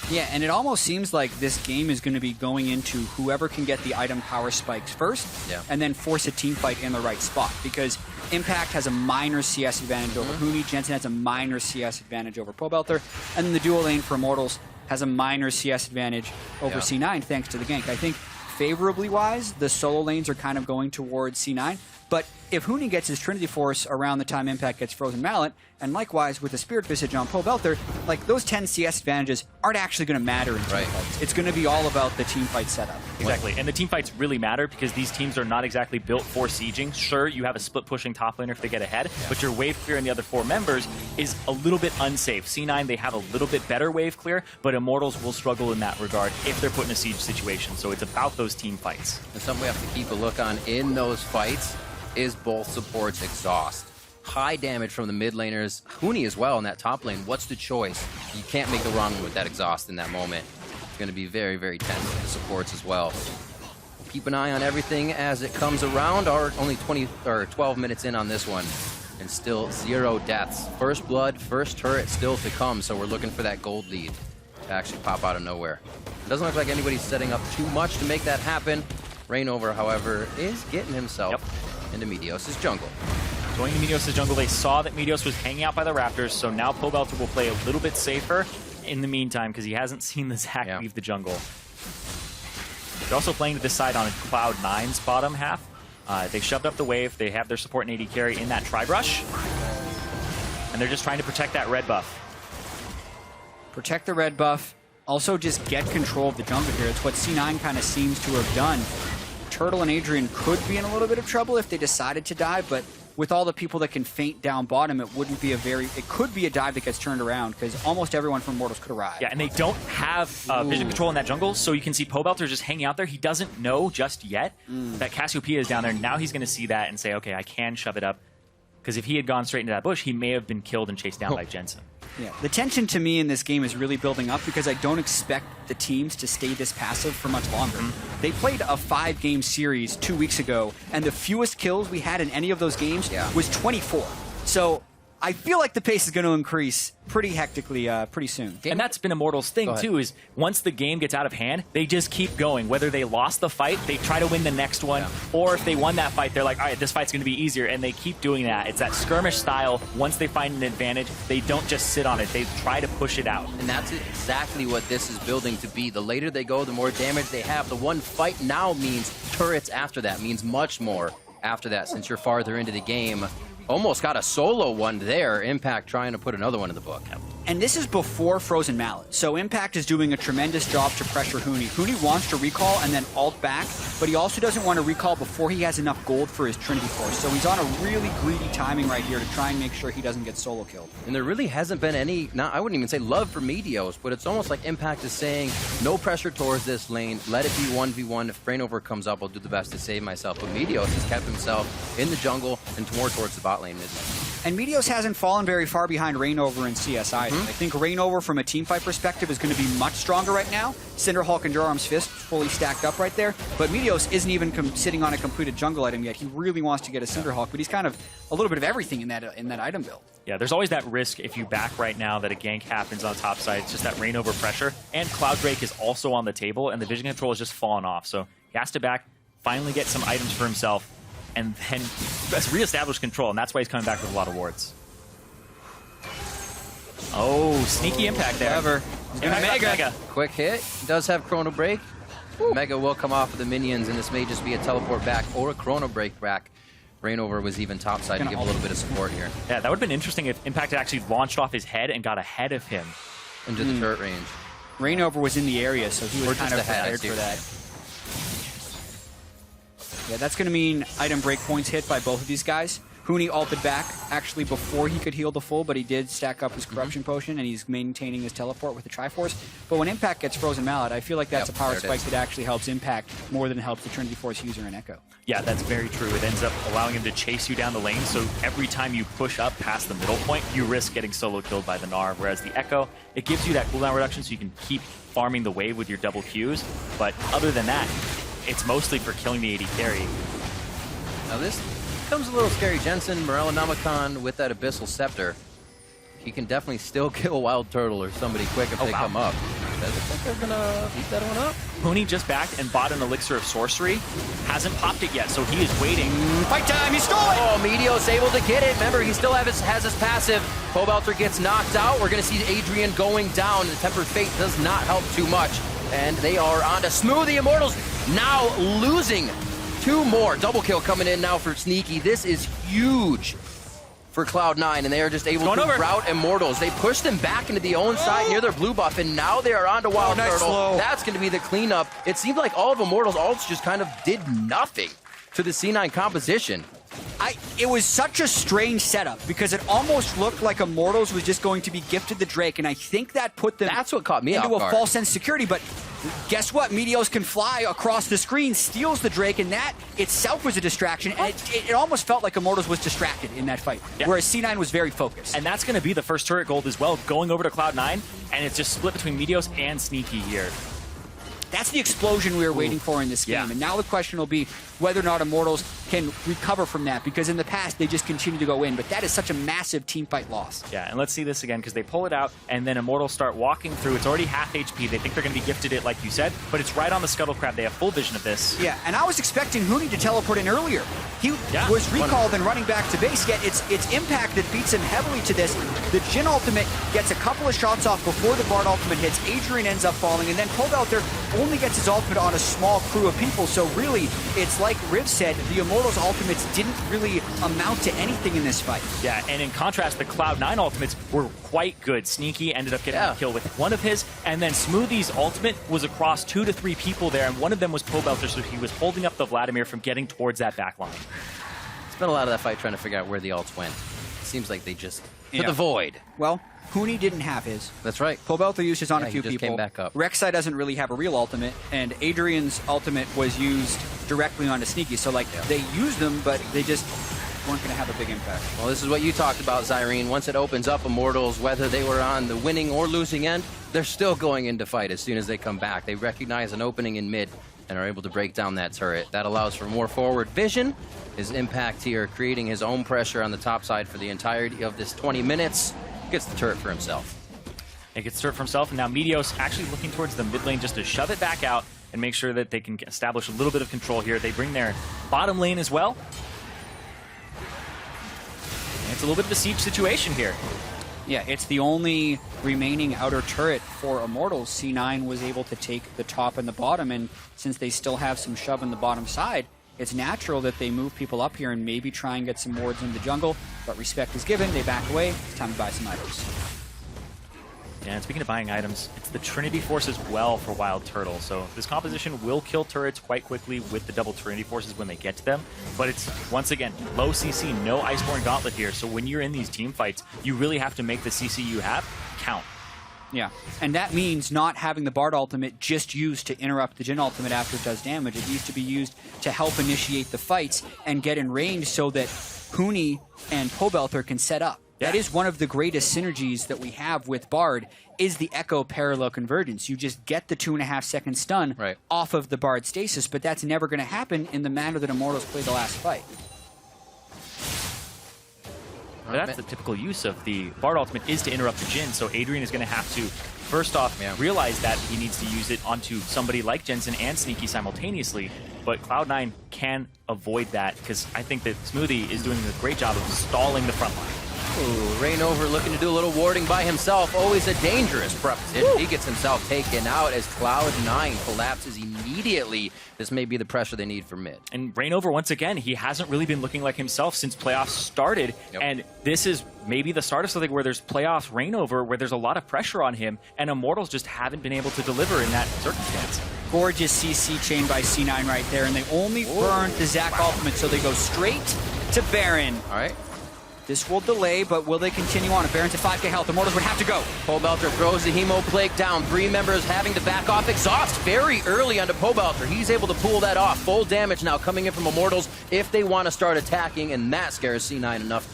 Yeah, and it almost seems like this game is going to be going into whoever can get the item power spikes first, and then force a team fight in the right spot. Because Impact has a minor CS advantage over Huni, Jensen has a minor CS advantage over Pobelter, and then the dual lane for Immortals has a minor CS advantage over C9 thanks to the gank. I think favorably wise, the solo lanes are kind of going towards C9. But if Huni gets his Trinity Force around the time Impact gets Frozen Mallet, and likewise with the Spirit Visage on Pobelter, like those 10 CS advantages aren't actually going to matter in team fights. It's going to be all about the team fight setup. Exactly, and the team fights really matter because these teams are not exactly built for sieging. Sure, you have a split pushing top laner if they get ahead, but your wave clear and the other 4 members is a little bit unsafe. C9, they have a little bit better wave clear, but Immortals will struggle in that regard if they're put in a siege situation. So it's about those team fights. And something we have to keep a look on in those fights is both supports exhaust. High damage from the mid laners. Huni as well in that top lane. What's the choice? You can't make the wrong one with that exhaust in that moment. It's going to be very, very tense with the supports as well. Keep an eye on everything as it comes around. Only 12 minutes in on this one, and still 0 deaths. First blood, first turret still to come, so we're looking for that gold lead to actually pop out of nowhere. It doesn't look like anybody's setting up too much to make that happen. Rainover, however, is getting himself into Meteos' jungle. Going to Meteos' jungle, they saw that Meteos was hanging out by the Raptors, so now Pobelter will play a little bit safer in the meantime because he hasn't seen the Zac leave the jungle. They're also playing to this side on Cloud9's bottom half. They shoved up the wave. They have their support and AD carry in that tri-brush. And they're just trying to protect that red buff. Protect the red buff. Also just get control of the jungle here. It's what C9 kind of seems to have done. Turtle and Adrian could be in a little bit of trouble if they decided to dive, but with all the people that can feint down bottom, it wouldn't be it could be a dive that gets turned around because almost everyone from Mortals could arrive. Yeah, and they don't have vision control in that jungle, so you can see Pobelter just hanging out there. He doesn't know just yet that Cassiopeia is down there. Now he's going to see that and say, okay, I can shove it up. Because if he had gone straight into that bush, he may have been killed and chased down by Jensen. Yeah, the tension to me in this game is really building up because I don't expect the teams to stay this passive for much longer. They played a 5-game series 2 weeks ago, and the fewest kills we had in any of those games was 24. So I feel like the pace is going to increase pretty hectically pretty soon. And that's been Immortals' thing, too, is once the game gets out of hand, they just keep going. Whether they lost the fight, they try to win the next one, or if they won that fight, they're like, all right, this fight's going to be easier, and they keep doing that. It's that skirmish style. Once they find an advantage, they don't just sit on it. They try to push it out. And that's exactly what this is building to be. The later they go, the more damage they have. The one fight now means turrets after that, means much more after that since you're farther into the game. Almost got a solo one there. Impact trying to put another one in the book. And this is before Frozen Mallet. So Impact is doing a tremendous job to pressure Huni. Huni wants to recall and then ult back, but he also doesn't want to recall before he has enough gold for his Trinity Force. So he's on a really greedy timing right here to try and make sure he doesn't get solo killed. And there really hasn't been any, I wouldn't even say love for Meteos, but it's almost like Impact is saying, no pressure towards this lane, let it be 1v1. If Brainover comes up, I'll do the best to save myself. But Meteos has kept himself in the jungle and more towards the bot lane mid lane. And Meteos hasn't fallen very far behind Rainover and CS either. I think Rainover, from a teamfight perspective, is going to be much stronger right now. Cinderhulk and Durarm's Fist fully stacked up right there. But Meteos isn't even sitting on a completed jungle item yet. He really wants to get a Cinderhulk, but he's kind of a little bit of everything in that item build. Yeah, there's always that risk if you back right now that a gank happens on the top side. It's just that Rainover pressure. And Cloud Drake is also on the table, and the vision control has just fallen off. So he has to back, finally get some items for himself, and then reestablish control, and that's why he's coming back with a lot of wards. Oh, sneaky impact there. Clever. Mega. Quick hit. Does have Chrono Break. Mega will come off of the minions, and this may just be a teleport back or a Chrono Break back. Rainover was even topside to give a little bit of support here. Yeah, that would have been interesting if Impact had actually launched off his head and got ahead of him. Into the turret range. Rainover was in the area, so he was kind of prepared for that. Yeah, that's going to mean item break points hit by both of these guys. Huni ulted back, actually, before he could heal the full, but he did stack up his Corruption Potion, and he's maintaining his teleport with the Triforce. But when Impact gets Frozen Mallet, I feel like that's a power spike that actually helps Impact more than it helps the Trinity Force user and Echo. Yeah, that's very true. It ends up allowing him to chase you down the lane, so every time you push up past the middle point, you risk getting solo killed by the Gnar, whereas the Echo, it gives you that cooldown reduction so you can keep farming the wave with your double Qs, but other than that, it's mostly for killing the AD carry. Now this becomes a little scary. Jensen, Morellonomicon with that Abyssal Scepter. He can definitely still kill Wild Turtle or somebody quick if they come up. Does it think they're gonna beat that one up? Huni just backed and bought an Elixir of Sorcery. Hasn't popped it yet, so he is waiting. Fight time, he stole it! Oh, Meteos able to get it. Remember, he still has his passive. Pobelter gets knocked out. We're gonna see Adrian going down. The Tempered Fate does not help too much. And they are on to Smoothie Immortals, now losing 2 more. Double kill coming in now for Sneaky. This is huge for Cloud9, and they are just able to rout Immortals. They push them back into the own side near their blue buff, and now they are on to Wild Turtle. That's going to be the cleanup. It seemed like all of Immortals' ults just kind of did nothing to the C9 composition. It was such a strange setup because it almost looked like Immortals was just going to be gifted the Drake, and I think that put them That's what caught me into off a guard. false sense of security. But guess what? Meteos can fly across the screen, steals the Drake, and that itself was a distraction. And it almost felt like Immortals was distracted in that fight, whereas C9 was very focused. And that's going to be the first turret gold as well, going over to Cloud9, and it's just split between Meteos and Sneaky here. That's the explosion we were waiting for in this game. Yeah. And now the question will be whether or not Immortals can recover from that, because in the past they just continue to go in. But that is such a massive team fight loss. Yeah, and let's see this again, because they pull it out, and then Immortals start walking through. It's already half HP. They think they're going to be gifted it, like you said, but it's right on the Scuttle Crab. They have full vision of this. Yeah, and I was expecting Huni to teleport in earlier. He was recalled and running back to base, yet it's Impact that beats him heavily to this. The Jhin ultimate gets a couple of shots off before the Bard ultimate hits. Adrian ends up falling, and then Pobelter only gets his ultimate on a small crew of people. So really, it's like Riv said, the Immortals ultimates didn't really amount to anything in this fight. Yeah, and in contrast, the Cloud9 ultimates were quite good. Sneaky ended up getting a kill with one of his, and then Smoothie's ultimate was across 2 to 3 people there, and one of them was Pobelter, so he was holding up the Vladimir from getting towards that back line. Spent a lot of that fight trying to figure out where the ults went. It seems like they just hit the void. Well, Huni didn't have his. That's right. Pobelter used his on a few he just people. came back up. Rek'Sai doesn't really have a real ultimate, and Adrian's ultimate was used directly onto Sneaky. So, like, they used them, but they just weren't going to have a big impact. Well, this is what you talked about, Zyrene. Once it opens up, Immortals, whether they were on the winning or losing end, they're still going into fight as soon as they come back. They recognize an opening in mid and are able to break down that turret. That allows for more forward vision. His Impact here, creating his own pressure on the top side for the entirety of this 20 minutes. Gets the turret for himself. He gets turret for himself, and now Meteos actually looking towards the mid lane just to shove it back out and make sure that they can establish a little bit of control here. They bring their bottom lane as well. And it's a little bit of a siege situation here. Yeah, it's the only remaining outer turret for Immortals. C9 was able to take the top and the bottom, and since they still have some shove in the bottom side, it's natural that they move people up here and maybe try and get some wards in the jungle, but respect is given, they back away, it's time to buy some items. Yeah, and speaking of buying items, it's the Trinity Force as well for Wild Turtle. So this composition will kill turrets quite quickly with the double Trinity Forces when they get to them. But it's, once again, low CC, no Iceborne Gauntlet here. So when you're in these team fights, you really have to make the CC you have count. Yeah, and that means not having the Bard ultimate just used to interrupt the Jhin ultimate after it does damage. It needs to be used to help initiate the fights and get in range so that Huni and Pobelter can set up. That is one of the greatest synergies that we have with Bard, is the Echo parallel convergence. You just get the 2.5 second stun off of the Bard stasis, but that's never going to happen in the manner that Immortals played the last fight. But that's the typical use of the Bard ultimate, is to interrupt the Jhin, so Adrian is going to have to, first off, realize that he needs to use it onto somebody like Jensen and Sneaky simultaneously, but Cloud9 can avoid that, because I think that Smoothie is doing a great job of stalling the front line. Ooh, Rainover looking to do a little warding by himself. Always a dangerous proposition. He gets himself taken out as Cloud9 collapses immediately. This may be the pressure they need for mid. And Rainover, once again, he hasn't really been looking like himself since playoffs started. And this is maybe the start of something where there's playoffs Rainover, where there's a lot of pressure on him, and Immortals just haven't been able to deliver in that circumstance. Gorgeous CC chain by C9 right there, and they only burned the Zac ultimate, so they go straight to Baron. All right. This will delay, but will they continue on? If Baron's at 5k health, Immortals would have to go. Pobelter throws the Hemo Plague down. 3 members having to back off. Exhaust very early onto Pobelter. He's able to pull that off. Full damage now coming in from Immortals if they want to start attacking, and that scares C9 enough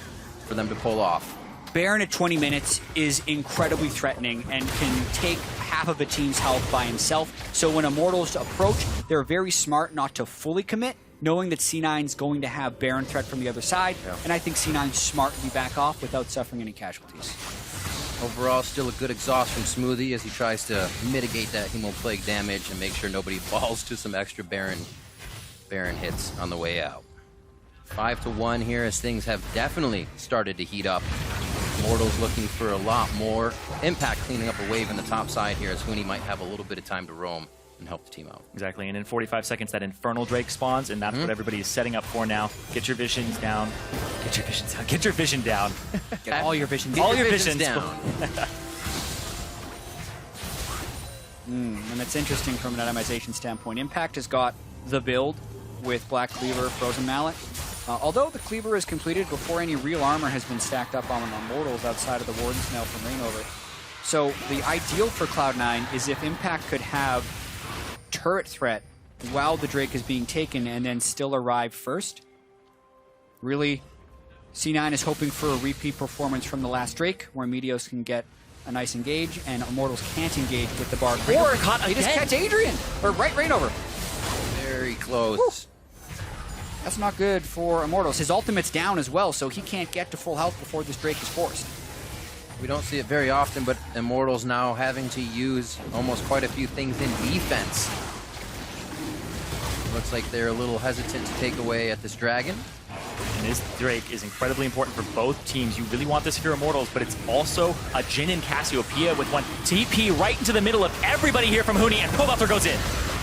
for them to pull off. Baron at 20 minutes is incredibly threatening and can take half of a team's health by himself. So when Immortals approach, they're very smart not to fully commit, knowing that C9's going to have Baron threat from the other side, and I think C9 smartly back off without suffering any casualties. Overall, still a good exhaust from Smoothie as he tries to mitigate that Hemo Plague damage and make sure nobody falls to some extra Baron hits on the way out. 5-1 here as things have definitely started to heat up. Immortals looking for a lot more. Impact cleaning up a wave in the top side here as Huni might have a little bit of time to roam and help the team out. Exactly, and in 45 seconds that Infernal Drake spawns, and that's what everybody is setting up for now. Get your visions down. Get your visions down. Get your vision down. Get all your visions down. All your visions down. And it's interesting from an itemization standpoint. Impact has got the build with Black Cleaver, Frozen Mallet. Although the Cleaver is completed before any real armor has been stacked up on Immortals outside of the Warden's Mail from Rainover. So the ideal for Cloud9 is if Impact could have turret threat while the Drake is being taken and then still arrive first. Really, C9 is hoping for a repeat performance from the last Drake where Meteos can get a nice engage, and Immortals can't engage with the bar. Or caught They just again. catch Adrian, or rain over. Very close. That's not good for Immortals. His ultimate's down as well, so he can't get to full health before this Drake is forced. We don't see it very often, but Immortals now having to use almost quite a few things in defense. Looks like they're a little hesitant to take away at this Dragon. And this Drake is incredibly important for both teams. You really want this if you're Immortals, but it's also a Jin and Cassiopeia with one TP right into the middle of everybody here from Huni, and Pobelter goes in.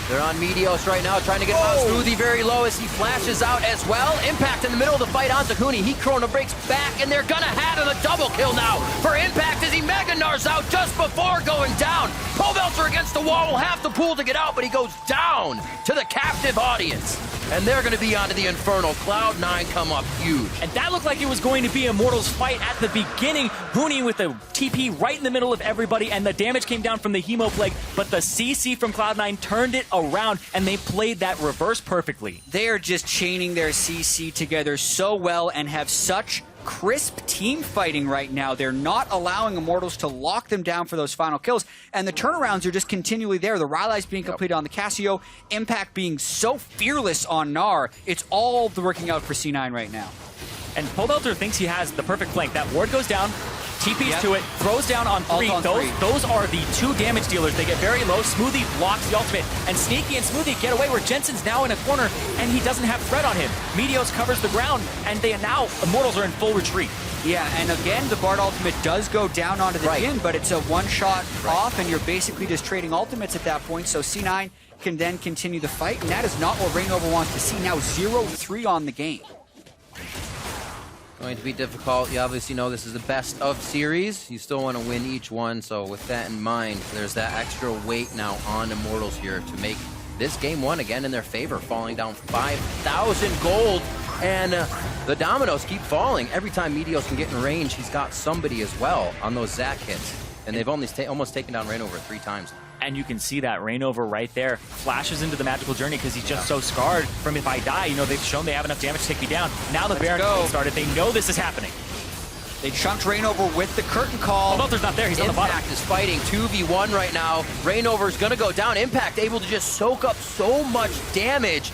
They're on Meteos right now, trying to get past Smoothie very low as he flashes out as well. Impact in the middle of the fight onto Huni. He chrono breaks back, and they're gonna have him a double kill now for Impact as he Mega Nars out just before going down. Pobelter against the wall will have to pull to get out, but he goes down to the captive audience. And they're gonna be onto the Infernal. Cloud9 come up huge. And that looked like it was going to be Immortals' fight at the beginning. Huni with the TP right in the middle of everybody, and the damage came down from the Hemo Plague, but the CC from Cloud9 turned it around, and they played that reverse perfectly. They are just chaining their CC together so well and have such crisp team fighting right now. They're not allowing Immortals to lock them down for those final kills, and the turnarounds are just continually there. The Rylai's being completed on the Cassio, Impact being so fearless on Gnar. It's all working out for C9 right now. And Pobelter thinks he has the perfect flank. That ward goes down, TPs to it, throws down on three. Those are the two damage dealers. They get very low. Smoothie blocks the ultimate, and Sneaky and Smoothie get away where Jensen's now in a corner, and he doesn't have threat on him. Meteos covers the ground, and they now Immortals are in full retreat. Yeah, and again, the Bard ultimate does go down onto the Jin, but it's a one-shot off, and you're basically just trading ultimates at that point, so C9 can then continue the fight, and that is not what Rainover wants to see. Now 0-3 on the game. Going to be difficult. You obviously know this is the best of series. You still want to win each one, so with that in mind, there's that extra weight now on Immortals here to make this game one again in their favor, falling down 5,000 gold, and the dominoes keep falling. Every time Meteos can get in range, he's got somebody as well on those Zac hits, and they've only almost taken down Rainover 3 times. And you can see that Rainover right there flashes into the magical journey because he's just so scarred from if I die. You know, they've shown they have enough damage to take me down. Now the Baron started. They know this is happening. They chunked Rainover with the curtain call. Pobelter's not there. He's on the bottom. Impact is fighting 2v1 right now. Rainover's going to go down. Impact able to just soak up so much damage.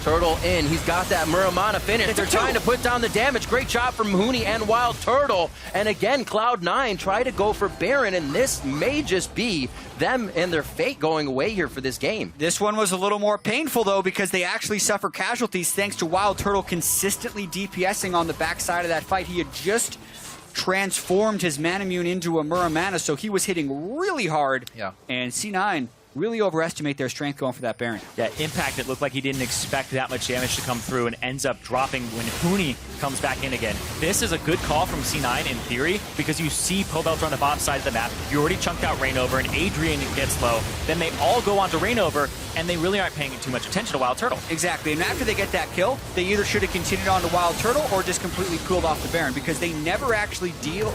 Turtle in. He's got that Muramana finish. They're trying to put down the damage. Great shot from Huni and Wild Turtle. And again, Cloud9 try to go for Baron, and this may just be them and their fate going away here for this game. This one was a little more painful, though, because they actually suffer casualties thanks to Wild Turtle consistently DPSing on the backside of that fight. He had just transformed his Manamune into a Muramana, so he was hitting really hard. Yeah. And C9 really overestimate their strength going for that Baron. Yeah, Impact, it looked like he didn't expect that much damage to come through and ends up dropping when Huni comes back in again. This is a good call from C9 in theory because you see Pobelter on the bottom side of the map. You already chunked out Rainover and Adrian gets low. Then they all go onto Rainover and they really aren't paying too much attention to Wild Turtle. Exactly, and after they get that kill, they either should have continued on to Wild Turtle or just completely cooled off the Baron because they never actually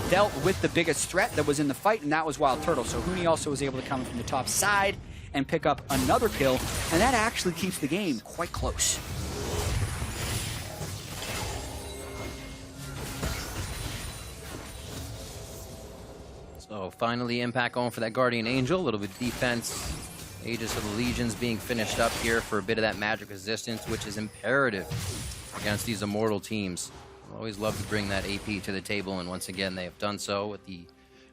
dealt with the biggest threat that was in the fight, and that was Wild Turtle. So Huni also was able to come in from the top side and pick up another kill, and that actually keeps the game quite close. So finally Impact going for that Guardian Angel, a little bit of defense. Aegis of the Legions being finished up here for a bit of that magic resistance, which is imperative against these Immortal teams. I always love to bring that AP to the table, and once again they have done so with the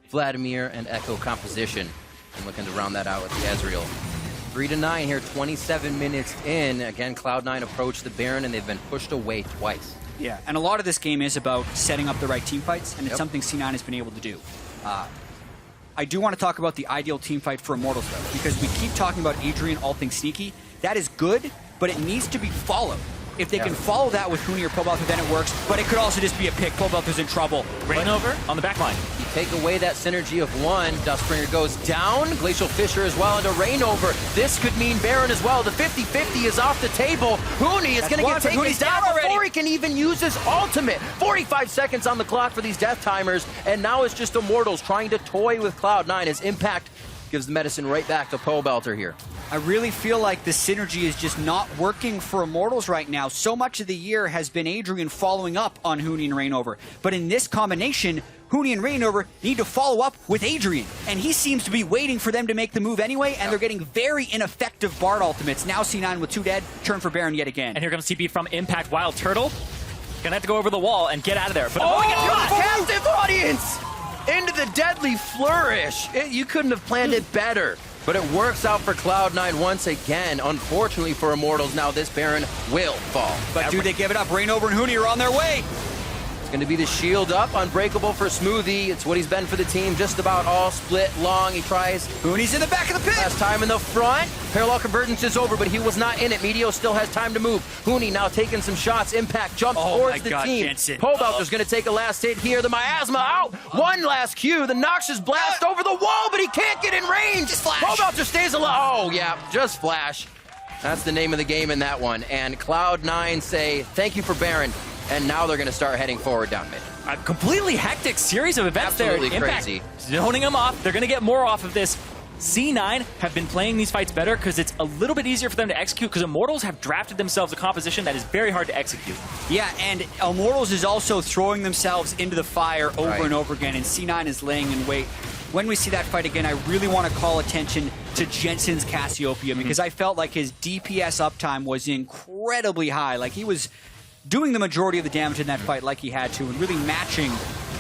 Vladimir and Echo composition. And looking to round that out with the Ezreal. 3-9 here, 27 minutes in. Again, Cloud9 approached the Baron, and they've been pushed away twice. Yeah, and a lot of this game is about setting up the right team fights, and it's something C9 has been able to do. I do want to talk about the ideal team fight for Immortals, though, because we keep talking about Adrian ulting Sneaky. That is good, but it needs to be followed. If they can follow that with Huni or Pobelter, then it works, but it could also just be a pick. Pobelter's in trouble. Rainover on the back line. You take away that synergy of one. Dustbringer goes down. Glacial Fissure as well into Rainover. This could mean Baron as well. The 50-50 is off the table. Huni is going to get taken down before he can even use his ultimate. 45 seconds on the clock for these death timers, and now it's just Immortals trying to toy with Cloud9 as Impact gives the medicine right back to Pobelter here. I really feel like the synergy is just not working for Immortals right now. So much of the year has been Adrian following up on Huni and Rainover. But in this combination, Huni and Rainover need to follow up with Adrian. And he seems to be waiting for them to make the move anyway, and they're getting very ineffective Bard ultimates. Now C9 with 2 dead, turn for Baron yet again. And here comes TP from Impact. Wild Turtle. Gonna have to go over the wall and get out of there. But captive audience! Into the deadly flourish. You couldn't have planned it better. But it works out for Cloud9 once again. Unfortunately for Immortals, now this Baron will fall. But do they give it up? Rainover and Huni are on their way. It's going to be the shield up, unbreakable for Smoothie. It's what he's been for the team just about all split long. He tries. Huni's in the back of the pit. Last time in the front. Parallel convergence is over, but he was not in it. Meteor still has time to move. Huni now taking some shots. Impact jumps towards the team. Pobelter's going to take a last hit here. The Miasma out. One last Q. The Noxious Blast over the wall, but he can't get in range. Just flash. Pobelter stays alive. Oh, yeah, just flash. That's the name of the game in that one. And Cloud9 say, thank you for Baron. And now they're going to start heading forward down mid. A completely hectic series of events Absolutely there. crazy. Impact zoning them off. They're going to get more off of this. C9 have been playing these fights better because it's a little bit easier for them to execute because Immortals have drafted themselves a composition that is very hard to execute. Yeah, and Immortals is also throwing themselves into the fire over and over again, and C9 is laying in wait. When we see that fight again, I really want to call attention to Jensen's Cassiopeia because I felt like his DPS uptime was incredibly high. Like he was doing the majority of the damage in that fight like he had to and really matching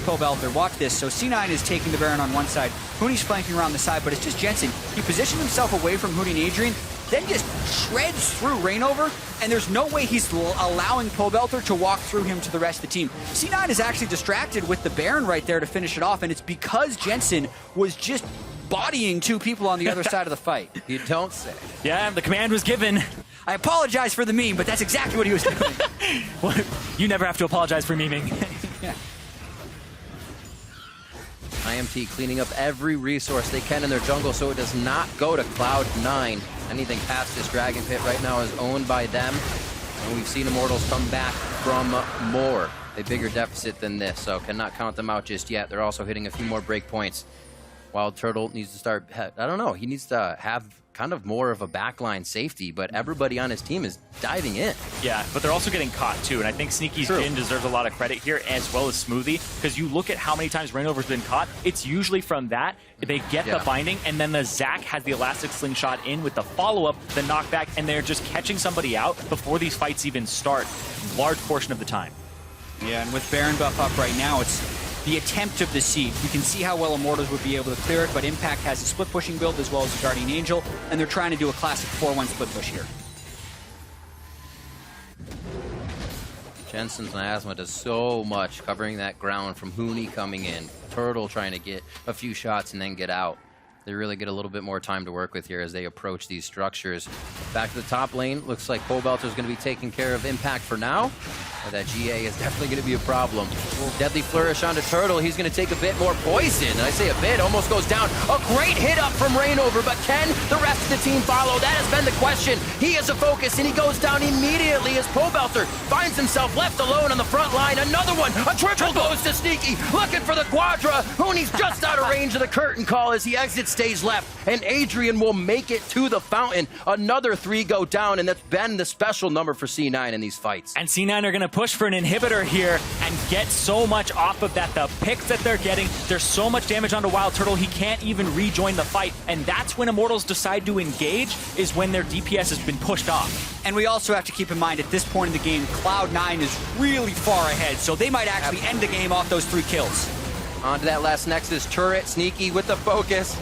Pobelter. Watch this. So C9 is taking the Baron on one side. Huni's flanking around the side, but it's just Jensen. He positioned himself away from Huni and Adrian, then just shreds through Rainover, and there's no way he's allowing Pobelter to walk through him to the rest of the team. C9 is actually distracted with the Baron right there to finish it off, and it's because Jensen was just bodying 2 people on the other side of the fight. You don't say. Yeah, the command was given. I apologize for the meme, but that's exactly what he was doing. Well, you never have to apologize for memeing. Yeah. IMT cleaning up every resource they can in their jungle so it does not go to Cloud9. Anything past this Dragon Pit right now is owned by them. And we've seen Immortals come back from more. A bigger deficit than this, so cannot count them out just yet. They're also hitting a few more breakpoints. Wild Turtle needs to start, I don't know, he needs to have kind of more of a backline safety, but everybody on his team is diving in. Yeah, but they're also getting caught too, and I think Sneaky's Jin deserves a lot of credit here, as well as Smoothie, because you look at how many times Rainover's been caught, it's usually from that, they get the binding, and then the Zac has the elastic slingshot in with the follow-up, the knockback, and they're just catching somebody out before these fights even start, large portion of the time. Yeah, and with Baron buff up right now, it's the attempt of the siege. We can see how well Immortals would be able to clear it, but Impact has a split pushing build as well as a Guardian Angel, and they're trying to do a classic 4-1 split push here. Jensen's Miasma does so much, covering that ground from Huni coming in, Turtle trying to get a few shots and then get out. They really get a little bit more time to work with here as they approach these structures. Back to the top lane, looks like Pobelter's going to be taking care of Impact for now. But that GA is definitely going to be a problem. Deadly Flourish onto Turtle. He's going to take a bit more poison. And I say a bit, almost goes down. A great hit up from Rainover, but can the rest of the team follow? That has been the question. He is a focus, and he goes down immediately as Pobelter finds himself left alone on the front line. Another one, a triple goes to Sneaky, looking for the Quadra. Huni's just out of range of the curtain call as he exits stage left, and Adrian will make it to the fountain. Another 3 go down, and that's been the special number for C9 in these fights. And C9 are going to push for an inhibitor here and get so much off of that. The picks that they're getting, there's so much damage onto Wild Turtle, he can't even rejoin the fight. And that's when Immortals decide to engage, is when their DPS has been pushed off. And we also have to keep in mind, at this point in the game, Cloud9 is really far ahead, so they might actually end the game off those 3 kills. On to that last Nexus turret, Sneaky with the focus.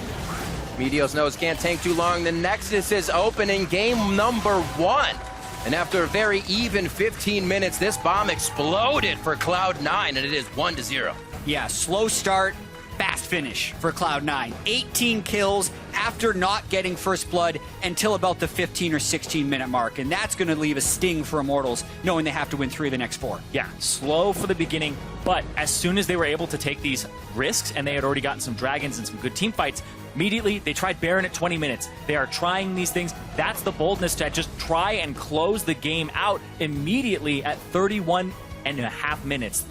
Meteos knows can't take too long. The Nexus is opening game number 1. And after a very even 15 minutes, this bomb exploded for Cloud9, and it is 1-0. Yeah, slow start, fast finish for Cloud9. 18 kills after not getting first blood until about the 15 or 16 minute mark. And that's going to leave a sting for Immortals, knowing they have to win 3 of the next 4. Yeah, slow for the beginning, but as soon as they were able to take these risks, and they had already gotten some dragons and some good team fights, immediately they tried Baron at 20 minutes. They are trying these things. That's the boldness to just try and close the game out immediately at 31.5 minutes.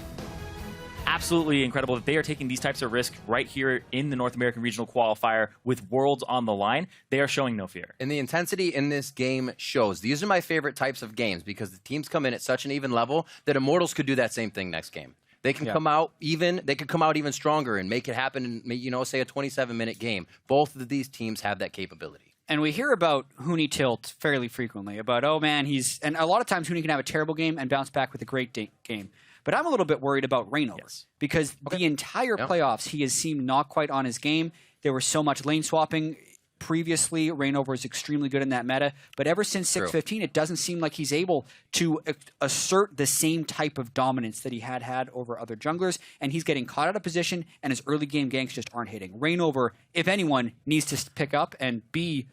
Absolutely incredible that they are taking these types of risks right here in the North American Regional Qualifier with Worlds on the line. They are showing no fear. And the intensity in this game shows. These are my favorite types of games because the teams come in at such an even level that Immortals could do that same thing next game. They can come out even. They could come out even stronger and make it happen in, say a 27-minute game. Both of these teams have that capability. And we hear about Hooney tilt fairly frequently. About, oh man, and a lot of times Hooney can have a terrible game and bounce back with a great game. But I'm a little bit worried about Rainover because the entire playoffs he has seemed not quite on his game. There was so much lane swapping. Previously, Rainover was extremely good in that meta, but ever since 615, it doesn't seem like he's able to assert the same type of dominance that he had over other junglers, and he's getting caught out of position, and his early game ganks just aren't hitting. Rainover, if anyone, needs to pick up and be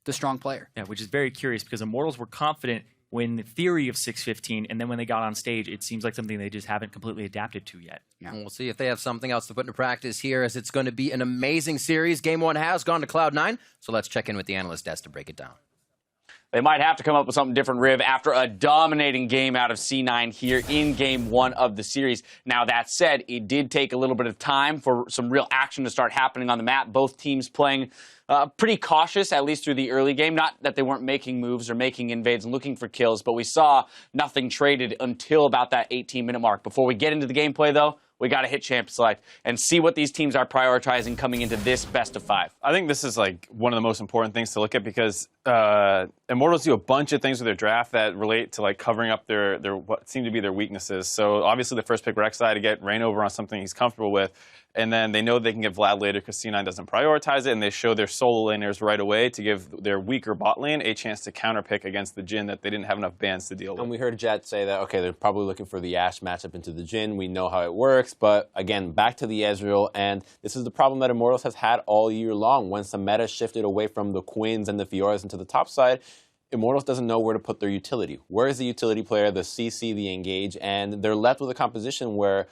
the strong player. Yeah, which is very curious because Immortals were confident when the theory of 615, and then when they got on stage, it seems like something they just haven't completely adapted to yet. Yeah. And we'll see if they have something else to put into practice here, as it's going to be an amazing series. Game 1 has gone to Cloud9, so let's check in with the analyst desk to break it down. They might have to come up with something different, Riv, after a dominating game out of C9 here in Game 1 of the series. Now, that said, it did take a little bit of time for some real action to start happening on the map. Both teams playing pretty cautious, at least through the early game. Not that they weren't making moves or making invades and looking for kills, but we saw nothing traded until about that 18-minute mark. Before we get into the gameplay, though, we got to hit Champ Select and see what these teams are prioritizing coming into this best of 5. I think this is like one of the most important things to look at because Immortals do a bunch of things with their draft that relate to like covering up their what seem to be their weaknesses. So obviously the first pick Rek'Sai to get Rainover on something he's comfortable with. And then they know they can get Vlad later because C9 doesn't prioritize it, and they show their solo laners right away to give their weaker bot lane a chance to counterpick against the Jhin that they didn't have enough bans to deal with. And we heard Jet say that, okay, they're probably looking for the Ashe matchup into the Jhin. We know how it works, but again, back to the Ezreal, and this is the problem that Immortals has had all year long. Once the meta shifted away from the Quinns and the Fioras into the top side, Immortals doesn't know where to put their utility. Where is the utility player, the CC, the engage, and they're left with a composition where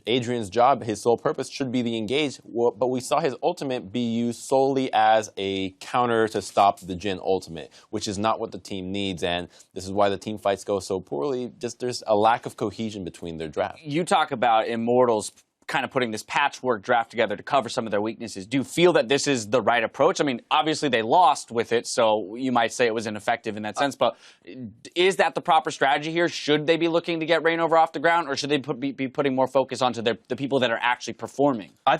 Adrian's job, his sole purpose, should be the engage, but we saw his ultimate be used solely as a counter to stop the Jhin ultimate, which is not what the team needs, and this is why the team fights go so poorly. Just there's a lack of cohesion between their drafts. You talk about Immortals kind of putting this patchwork draft together to cover some of their weaknesses. Do you feel that this is the right approach? I mean, obviously they lost with it, so you might say it was ineffective in that sense, but is that the proper strategy here? Should they be looking to get Rainover off the ground, or should they be putting more focus onto the people that are actually performing? I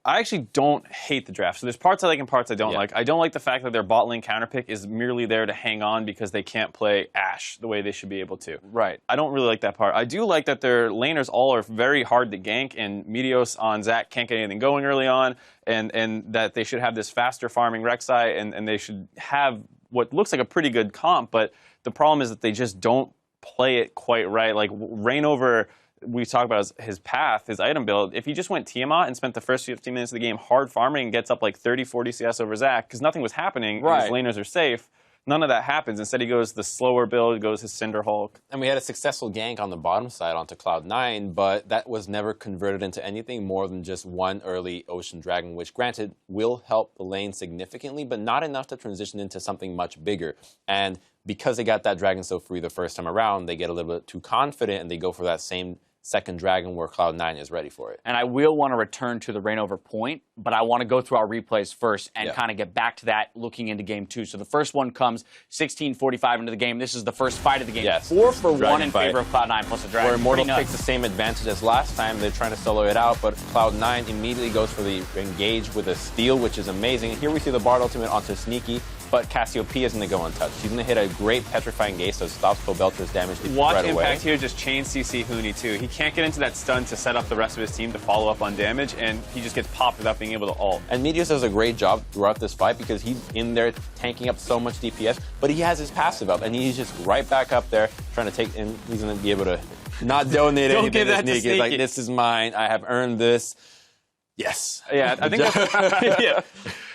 actually don't hate the draft. So there's parts I like and parts I don't like. I don't like the fact that their bot lane counterpick is merely there to hang on because they can't play Ashe the way they should be able to. Right. I don't really like that part. I do like that their laners all are very hard to gank, and Meteos on Zac can't get anything going early on, and that they should have this faster farming Rek'Sai, and they should have what looks like a pretty good comp, but the problem is that they just don't play it quite right. Like Rainover, we talk about his path, his item build. If he just went Tiamat and spent the first 15 minutes of the game hard farming and gets up like 30, 40 CS over Zac, because nothing was happening, and his laners are safe, none of that happens. Instead, he goes the slower build, goes his Cinder Hulk. And we had a successful gank on the bottom side onto Cloud9, but that was never converted into anything more than just one early Ocean Dragon, which, granted, will help the lane significantly, but not enough to transition into something much bigger. And because they got that Dragon so free the first time around, they get a little bit too confident, and they go for that same second Dragon where Cloud9 is ready for it. And I will want to return to the Rainover point, but I want to go through our replays first and kind of get back to that looking into Game 2. So the first one comes 16:45 into the game. This is the first fight of the game. Yes. 4 for Dragon 1 in favor of Cloud9 plus a Dragon. Where Immortals takes the same advantage as last time. They're trying to solo it out, but Cloud9 immediately goes for the engage with a steal, which is amazing. Here we see the Bard ultimate onto Sneaky, but Cassiopeia is going to go untouched. She's going to hit a great petrifying gaze, so it stops Pobeltra's damage Watch right away. Impact here just chain CC Hooney too. He can't get into that stun to set up the rest of his team to follow up on damage, and he just gets popped without being able to ult. And Meteos does a great job throughout this fight because he's in there tanking up so much DPS, but he has his passive up, and he's just right back up there trying to take, and he's going to be able to not donate anything to Sneaky. It's like, this is mine. I have earned this. Yes. Yeah, I think that's,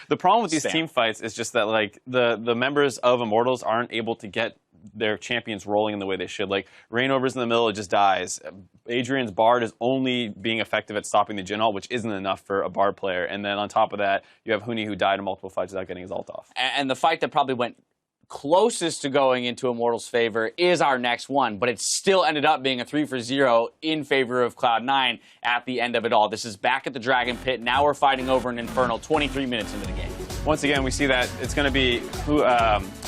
the problem with these team fights is just that like the members of Immortals aren't able to get their champions rolling in the way they should. Like Rainover's in the middle, it just dies. Adrian's Bard is only being effective at stopping the Jhin ult, which isn't enough for a Bard player. And then on top of that, you have Hooney who died in multiple fights without getting his ult off. And the fight that probably went closest to going into Immortals' favor is our next one, but it still ended up being a 3-for-0 in favor of Cloud9 at the end of it all. This is back at the Dragon Pit. Now we're fighting over an Infernal 23 minutes into the game. once again, we see that it's going to be who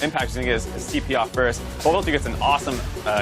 Impact is going to get his TP off first. Qualifier gets an awesome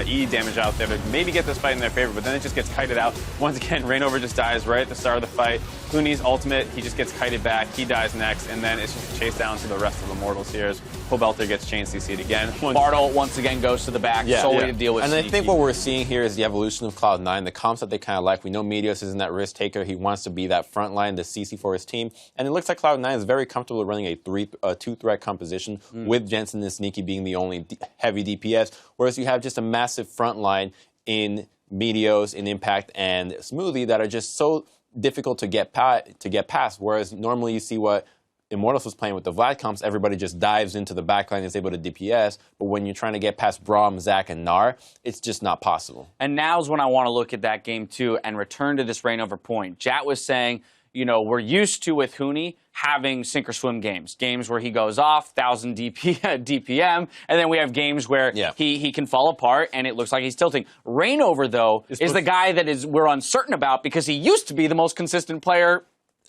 E damage out there to maybe get this fight in their favor, but then it just gets kited out. Once again, Rainover just dies right at the start of the fight. Huni's ultimate, he just gets kited back. He dies next, and then it's just a chase down to the rest of the Immortals here as Pobelter gets chain CC'd again. Bartle once again goes to the back solely to deal with And Sneaky. I think what we're seeing here is the evolution of Cloud9, the comps that they kind of like. We know Meteos isn't that risk taker. He wants to be that front line, the CC for his team. And it looks like Cloud9 is very comfortable running a two-threat composition with Jensen and Sneaky being the only heavy DPS, whereas you have just a massive front line in Meteos, in Impact, and Smoothie that are just so difficult to get past, whereas normally you see what Immortals was playing with the Vlad comps, everybody just dives into the backline and is able to DPS, but when you're trying to get past Braum, Zac, and Gnar, it's just not possible. And now's when I want to look at that game, too, and return to this Rainover point. Jat was saying, you know, we're used to, with Huni, having sink or swim games where he goes off, 1,000 DPM, and then we have games where he can fall apart, and it looks like he's tilting. Rainover, though, is the guy that we're uncertain about because he used to be the most consistent player,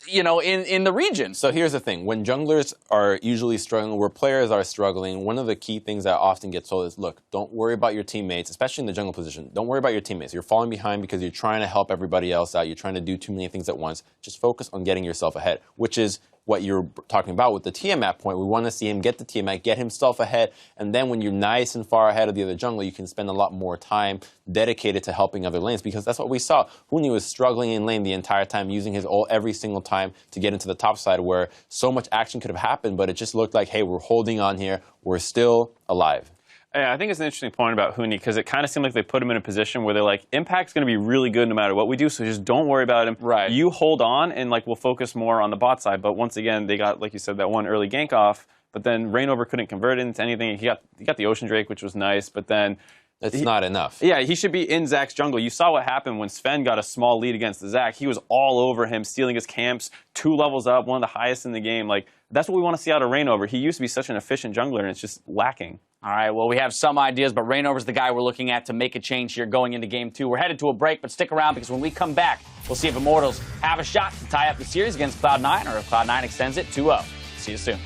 you know, in the region. So here's the thing. When junglers are usually struggling, where players are struggling, one of the key things that often gets told is, look, don't worry about your teammates, especially in the jungle position. Don't worry about your teammates. You're falling behind because you're trying to help everybody else out. You're trying to do too many things at once. Just focus on getting yourself ahead, which is what you're talking about with the Tiamat point. We want to see him get the Tiamat, get himself ahead, and then when you're nice and far ahead of the other jungler, you can spend a lot more time dedicated to helping other lanes, because that's what we saw. Huni was struggling in lane the entire time, using his ult every single time to get into the top side where so much action could have happened, but it just looked like, hey, we're holding on here, we're still alive. Yeah, I think it's an interesting point about Huni because it kind of seemed like they put him in a position where they're like, Impact's going to be really good no matter what we do, so just don't worry about him. Right. You hold on, and like we'll focus more on the bot side. But once again, they got, like you said, that one early gank off, but then Rainover couldn't convert it into anything. He got the Ocean Drake, which was nice, but then it's not enough. Yeah, he should be in Zac's jungle. You saw what happened when Sven got a small lead against the Zac. He was all over him, stealing his camps, 2 levels up, one of the highest in the game. Like, that's what we want to see out of Rainover. He used to be such an efficient jungler, and it's just lacking. All right, well, we have some ideas, but Rainover's the guy we're looking at to make a change here going into Game 2. We're headed to a break, but stick around because when we come back, we'll see if Immortals have a shot to tie up the series against Cloud9 or if Cloud9 extends it 2-0. See you soon.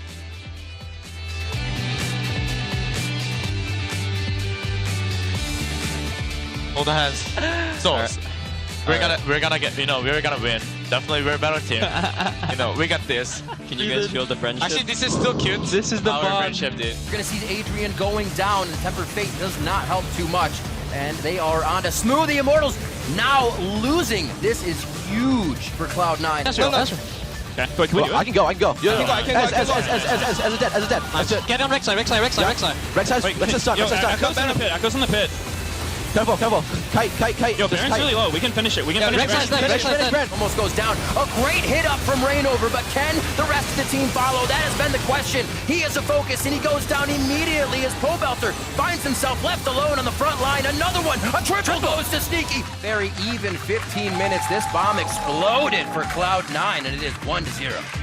Hold the hands. So we're gonna get, we're gonna win. Definitely we're a better team. We got this. Can you guys feel the friendship? Actually, this is still cute. This is the Our bond. friendship, dude. We're going to see Adrian going down, and Tempered Fate does not help too much. And they are on to Smooth. The Immortals now losing. This is huge for Cloud9. That's right. Okay. Wait, can we do it? I can go. I can go. As a dead. Get on Rek'Sai. Rek'Sai, let's just start. Echo's in the pit. Careful. Kite. Yo, Baron's really low. We can finish it. Rek'Sai's almost goes down. A great hit up from Rainover, but can the rest of the team follow? That has been the question. He is a focus, and he goes down immediately as Pobelter finds himself left alone on the front line. Another one. A triple goes to Sneaky. Very even 15 minutes. This bomb exploded for Cloud9, and it is 1-0.